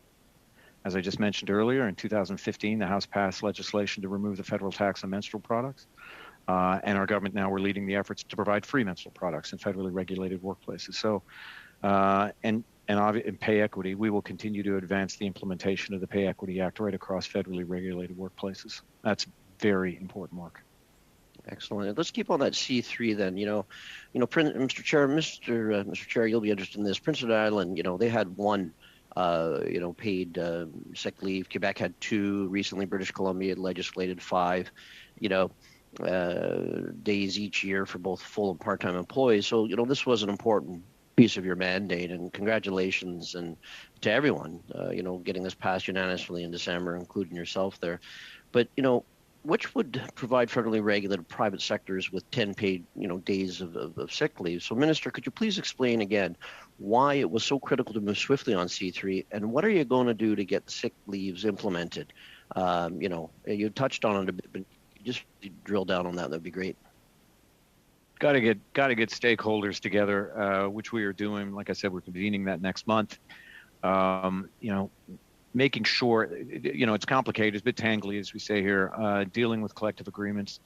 [SPEAKER 4] As I just mentioned earlier, in 2015, the House passed legislation to remove the federal tax on menstrual products. And our government now, we're leading the efforts to provide free menstrual products in federally regulated workplaces. So, and in pay equity, we will continue to advance the implementation of the Pay Equity Act right across federally regulated workplaces. That's very important work.
[SPEAKER 11] Excellent. Let's keep on that C3 then. Mr. Chair, you'll be interested in this. Prince Edward Island, they had 1, paid sick leave. Quebec had 2. Recently, British Columbia had legislated 5. Days each year for both full and part-time employees. So, this was an important piece of your mandate, and congratulations and to everyone, getting this passed unanimously in December, including yourself there. But, which would provide federally regulated private sectors with 10 paid, days of sick leave. So, Minister, could you please explain again why it was so critical to move swiftly on C3, and what are you going to do to get the sick leaves implemented? You touched on it a bit, but just drill down on that. That'd be great.
[SPEAKER 4] Got to get stakeholders together, which we are doing. Like I said, we're convening that next month. Making sure, it's complicated, it's a bit tangly, as we say here, dealing with collective agreements,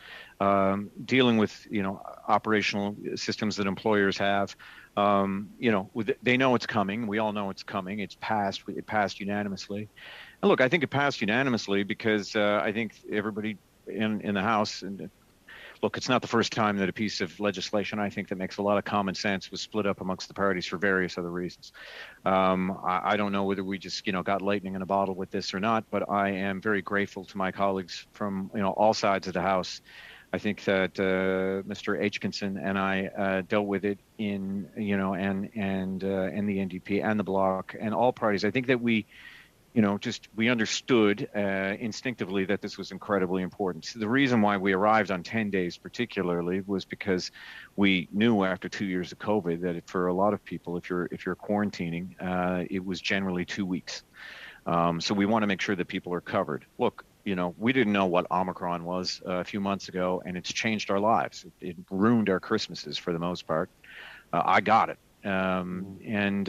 [SPEAKER 4] dealing with, operational systems that employers have. They know it's coming. We all know it's coming. It passed unanimously. And look, I think it passed unanimously because I think everybody in the House, and look, it's not the first time that a piece of legislation, I think, that makes a lot of common sense was split up amongst the parties for various other reasons. I don't know whether we just, got lightning in a bottle with this or not, but I am very grateful to my colleagues from, all sides of the House. I think that Mr. Aitchison and I dealt with it in, and the NDP and the Bloc and all parties. I think that we understood instinctively that this was incredibly important. So the reason why we arrived on 10 days particularly was because we knew after 2 years of COVID that for a lot of people, if you're quarantining, it was generally 2 weeks. So we want to make sure that people are covered. Look, we didn't know what Omicron was a few months ago, and it's changed our lives. It ruined our Christmases for the most part. I got it. And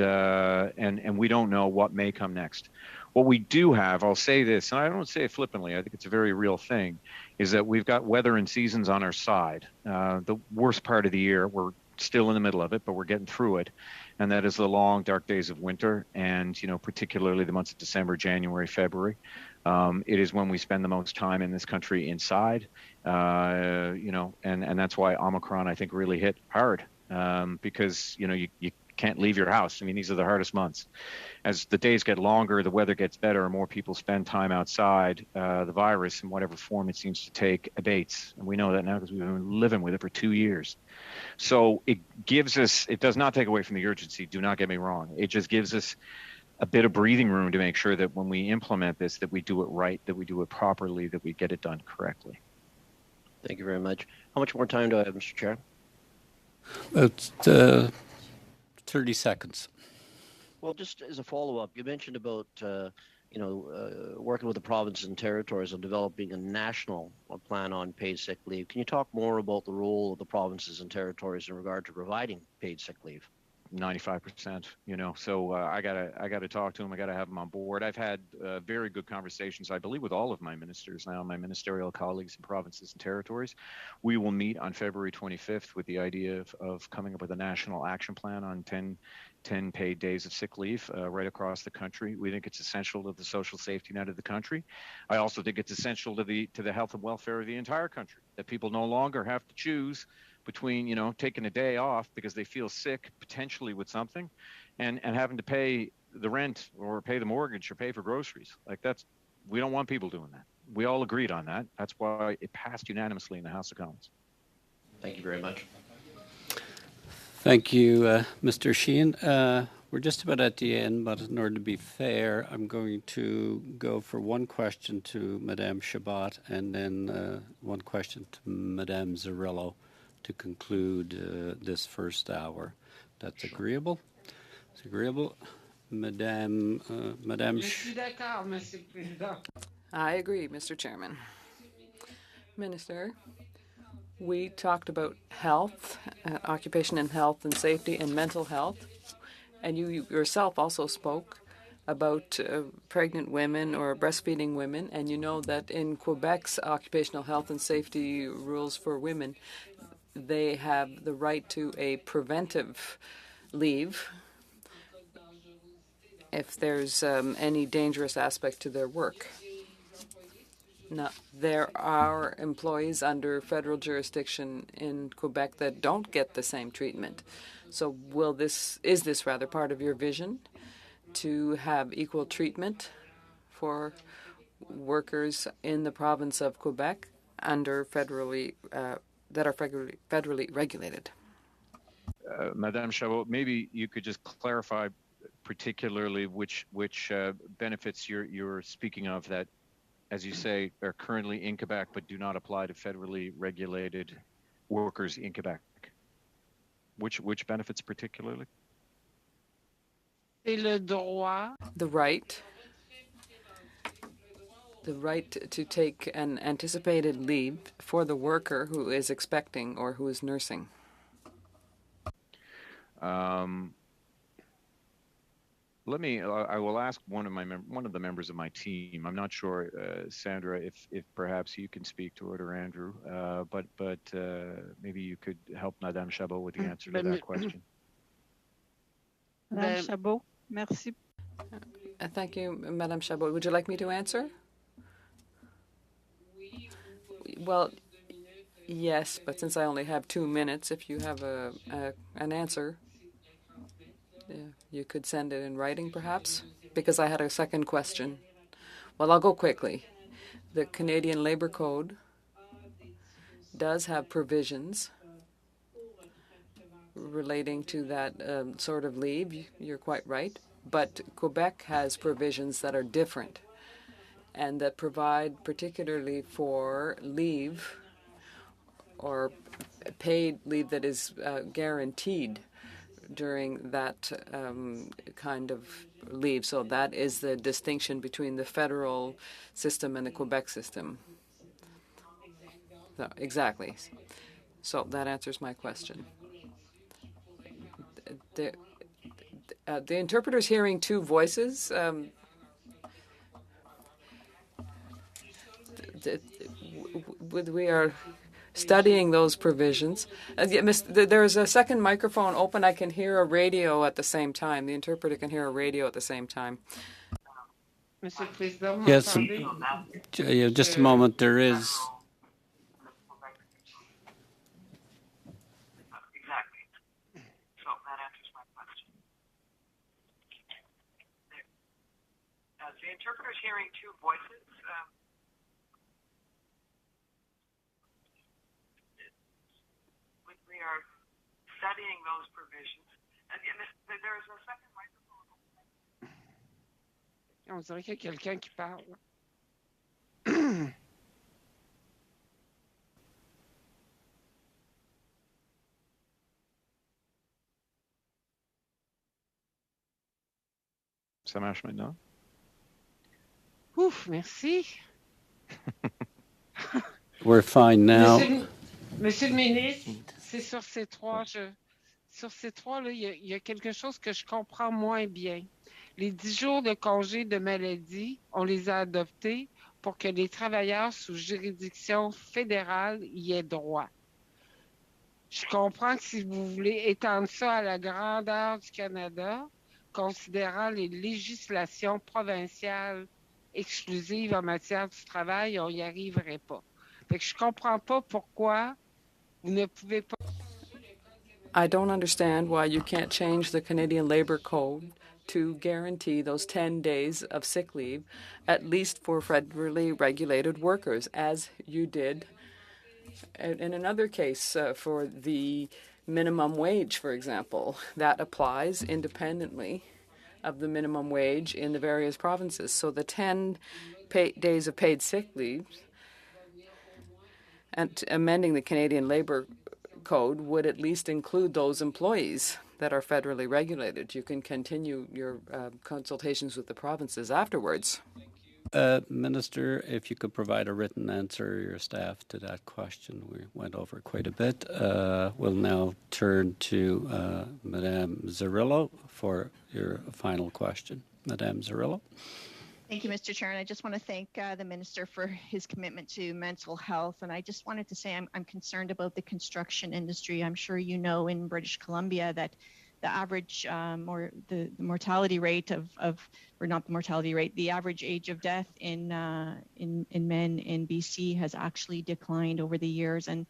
[SPEAKER 4] we don't know what may come next. What we do have, I'll say this, and I don't say it flippantly, I think it's a very real thing, is that we've got weather and seasons on our side. The worst part of the year, we're still in the middle of it, but we're getting through it. And that is the long, dark days of winter, and, particularly the months of December, January, February. It is when we spend the most time in this country inside, and that's why Omicron, I think, really hit hard, because, you can't leave your house. I mean, these are the hardest months. As the days get longer, the weather gets better, and more people spend time outside, the virus, in whatever form it seems to take, abates. And we know that now because we've been living with it for 2 years. So it does not take away from the urgency, do not get me wrong. It just gives us a bit of breathing room to make sure that when we implement this, that we do it right, that we do it properly, that we get it done correctly.
[SPEAKER 11] Thank you very much. How much more time do I have, Mr. Chair?
[SPEAKER 1] About 30 seconds.
[SPEAKER 11] Well, just as a follow-up, you mentioned about working with the provinces and territories on developing a national plan on paid sick leave. Can you talk more about the role of the provinces and territories in regard to providing paid sick leave?
[SPEAKER 4] 95%, so I gotta talk to them. I gotta have them on board. I've had very good conversations, I believe, with all of my ministers now, my ministerial colleagues in provinces and territories. We will meet on February 25th with the idea of coming up with a national action plan on 10 paid days of sick leave right across the country. We think it's essential to the social safety net of the country. I also think it's essential to the health and welfare of the entire country, that people no longer have to choose between, taking a day off because they feel sick, potentially with something, and having to pay the rent or pay the mortgage or pay for groceries. We don't want people doing that. We all agreed on that. That's why it passed unanimously in the House of Commons.
[SPEAKER 11] Thank you very much.
[SPEAKER 1] Thank you, Mr. Sheehan. We're just about at the end, but in order to be fair, I'm going to go for one question to Madame Chabot and then one question to Madame Zarillo to conclude this first hour. That's agreeable? It's agreeable. Madame
[SPEAKER 2] I agree, Mr. Chairman. Minister, we talked about health, occupation and health and safety and mental health, and you yourself also spoke about pregnant women or breastfeeding women, and you know that in Quebec's occupational health and safety rules for women, they have the right to a preventive leave if there's any dangerous aspect to their work. Now, there are employees under federal jurisdiction in Quebec that don't get the same treatment. So is this rather part of your vision to have equal treatment for workers in the province of Quebec under federally regulated?
[SPEAKER 4] Madame Chabot, maybe you could just clarify particularly which benefits you're speaking of that, as you say, are currently in Quebec but do not apply to federally regulated workers in Quebec. Which benefits particularly?
[SPEAKER 12] C'est le droit.
[SPEAKER 2] The right to take an anticipated leave for the worker who is expecting or who is nursing.
[SPEAKER 4] I will ask one of the members of my team. I'm not sure, Sandra, if perhaps you can speak to it, or Andrew, but maybe you could help Madame Chabot with the answer to that question.
[SPEAKER 9] Madame Chabot, merci.
[SPEAKER 2] Thank you, Madame Chabot. Would you like me to answer? Well, yes, but since I only have 2 minutes, if you have an answer, yeah, you could send it in writing, perhaps, because I had a second question. Well, I'll go quickly. The Canadian Labour Code does have provisions relating to that sort of leave. You're quite right. But Quebec has provisions that are different and that provide particularly for leave or paid leave that is guaranteed during that kind of leave. So that is the distinction between the federal system and the Quebec system. So, exactly. So that answers my question. The interpreter's hearing 2 voices. We are studying those provisions. There is a second microphone open. I can hear a radio at the same time. The interpreter can hear a radio at the same time.
[SPEAKER 1] Yes, just a moment. There is.
[SPEAKER 13] Exactly. So that answers my question. The interpreter's hearing 2 voices. We are studying those provisions. And there is a second microphone.
[SPEAKER 12] On dirait qu'il y a quelqu'un qui parle.
[SPEAKER 4] Ça marche maintenant?
[SPEAKER 12] Ouf, merci.
[SPEAKER 1] We're fine now.
[SPEAKER 12] Monsieur le ministre, c'est sur ces trois, là, il y a quelque chose que je comprends moins bien. Les 10 jours de congé de maladie, on les a adoptés pour que les travailleurs sous juridiction fédérale y aient droit. Je comprends que si vous voulez étendre ça à la grandeur du Canada, considérant les législations provinciales exclusives en matière du travail, on n'y arriverait pas. Fait que je comprends pas pourquoi vous ne pouvez pas.
[SPEAKER 2] I don't understand why you can't change the Canadian Labour Code to guarantee those 10 days of sick leave, at least for federally regulated workers, as you did in another case for the minimum wage, for example. That applies independently of the minimum wage in the various provinces. So the 10 days of paid sick leave and amending the Canadian Labour Code would at least include those employees that are federally regulated. You can continue your consultations with the provinces afterwards.
[SPEAKER 1] Minister, if you could provide a written answer, your staff, to that question. We went over quite a bit. We'll now turn to Madame Zarillo for your final question. Madame Zarillo.
[SPEAKER 6] Thank you, Mr. Chair. And I just want to thank the Minister for his commitment to mental health. And I just wanted to say I'm concerned about the construction industry. I'm sure you know in British Columbia that the average the mortality rate the average age of death in men in BC has actually declined over the years. And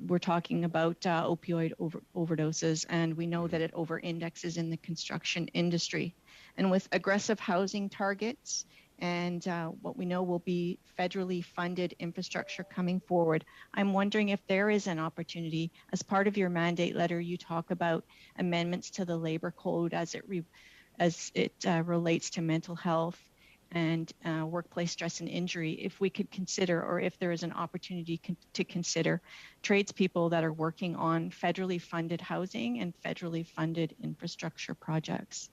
[SPEAKER 6] we're talking about opioid overdoses, and we know that it over-indexes in the construction industry. And with aggressive housing targets and what we know will be federally funded infrastructure coming forward. I'm wondering if there is an opportunity. As part of your mandate letter, you talk about amendments to the labor code as it relates to mental health and workplace stress and injury. If we could consider, or if there is an opportunity to consider, tradespeople that are working on federally funded housing and federally funded infrastructure projects.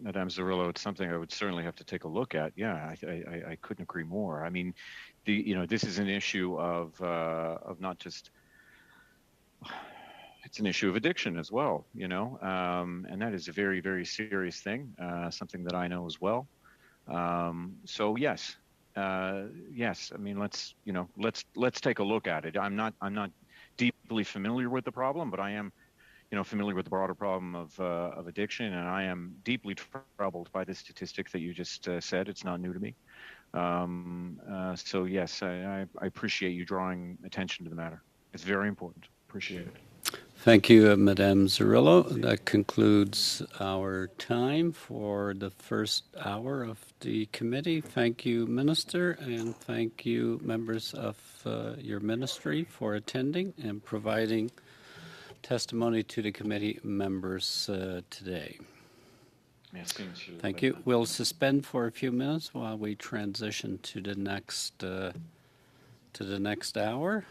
[SPEAKER 4] Madame Zarillo, it's something I would certainly have to take a look at. Yeah, I couldn't agree more. I mean, this is an issue of not just, it's an issue of addiction as well, and that is a very, very serious thing, something that I know as well. So yes, yes. I mean, let's take a look at it. I'm not deeply familiar with the problem, but I am, familiar with the broader problem of addiction, and I am deeply troubled by the statistic that you just said. It's not new to me. So yes, I appreciate you drawing attention to the matter. It's very important. Appreciate it.
[SPEAKER 1] Thank you, Madame Zarillo. That concludes our time for the first hour of the committee. Thank you, Minister, and thank you, members of your ministry, for attending and providing testimony to the committee members today. Thank you. We'll suspend for a few minutes while we transition to the next hour.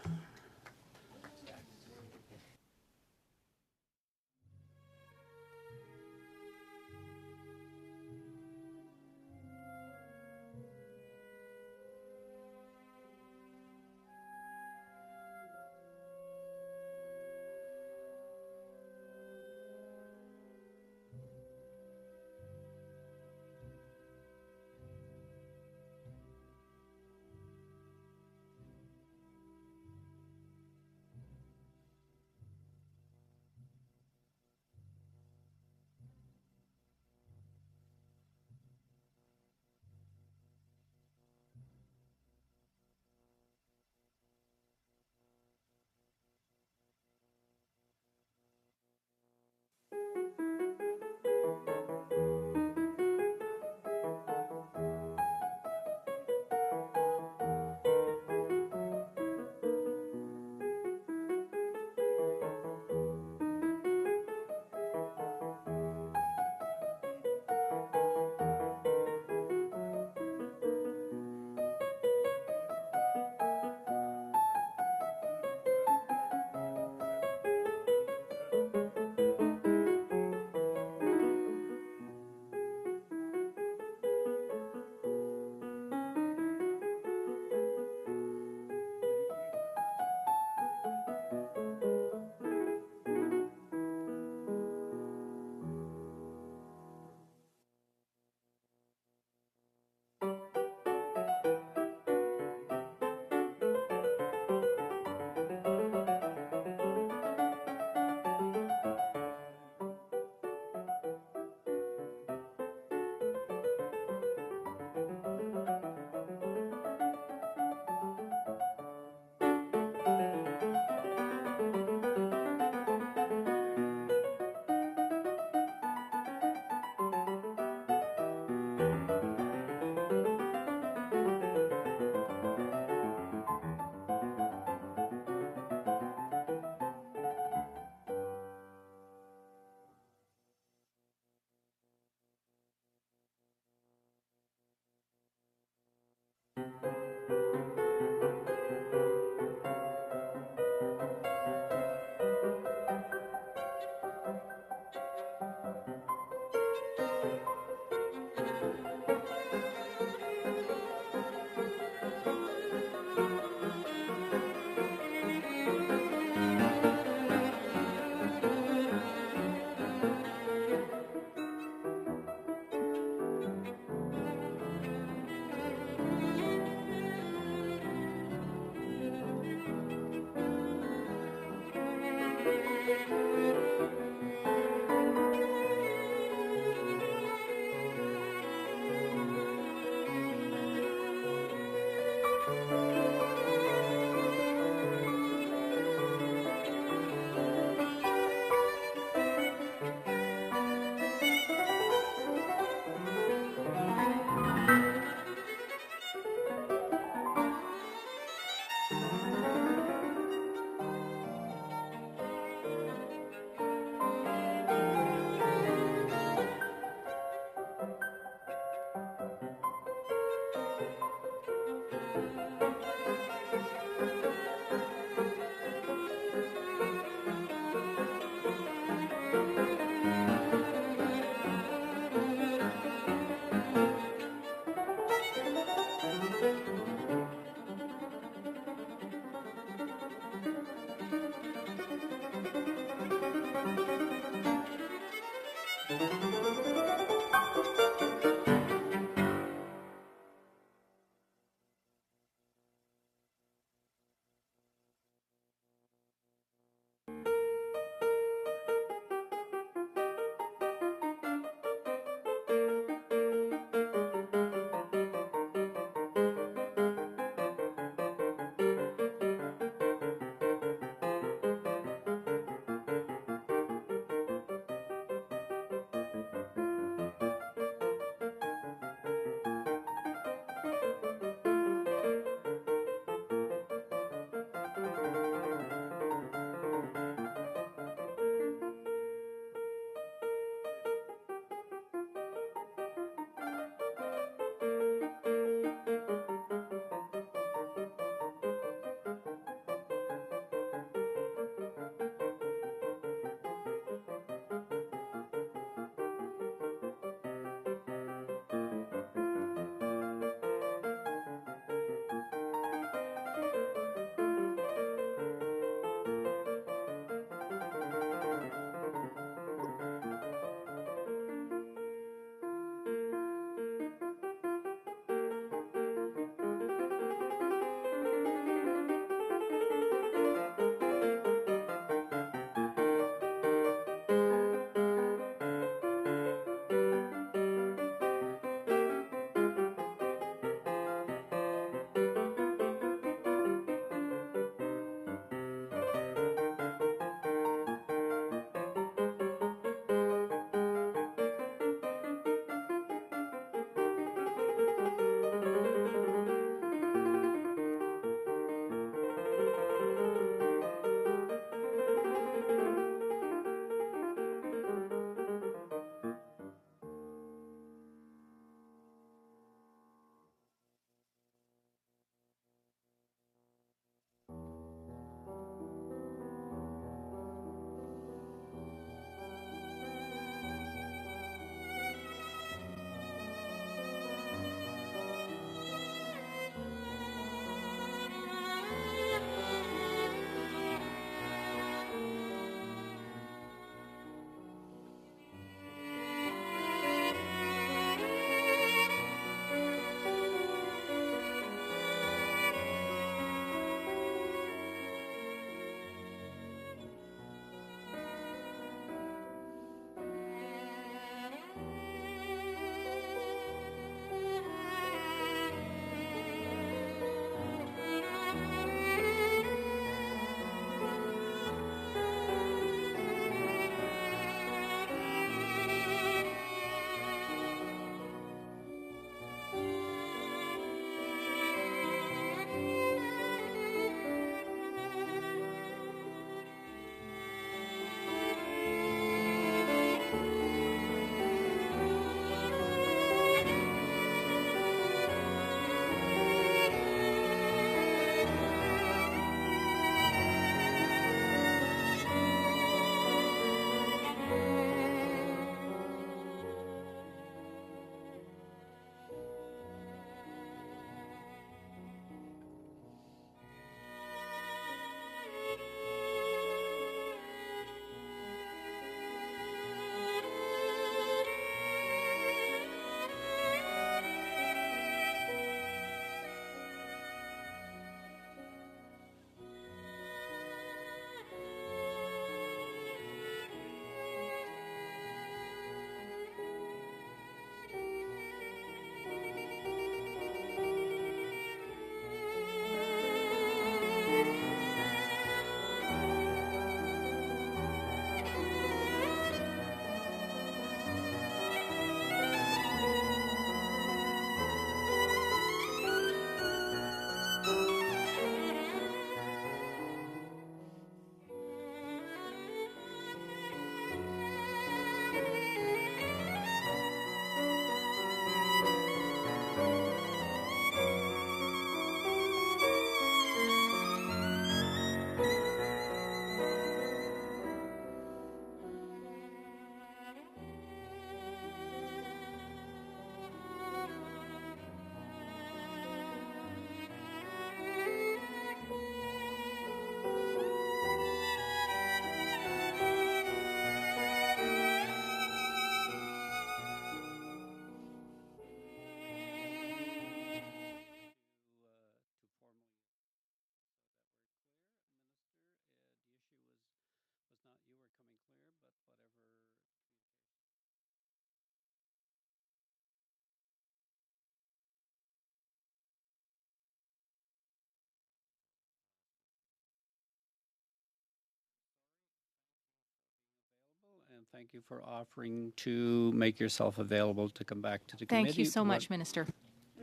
[SPEAKER 1] And thank you for offering to make yourself available to come back to the committee.
[SPEAKER 14] Thank you so much, Minister.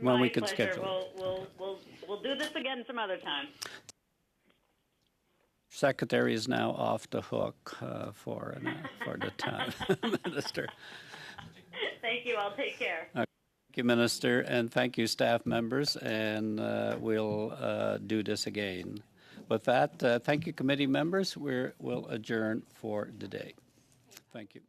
[SPEAKER 1] When we
[SPEAKER 15] My
[SPEAKER 1] can
[SPEAKER 15] pleasure.
[SPEAKER 1] schedule.
[SPEAKER 15] We'll do this again some other time.
[SPEAKER 1] Secretary is now off the hook for the time, Minister.
[SPEAKER 15] Thank you. I'll take care.
[SPEAKER 1] Thank you, Minister, and thank you, staff members, and we'll do this again. With that, thank you, committee members. We'll adjourn for the day. Thank you.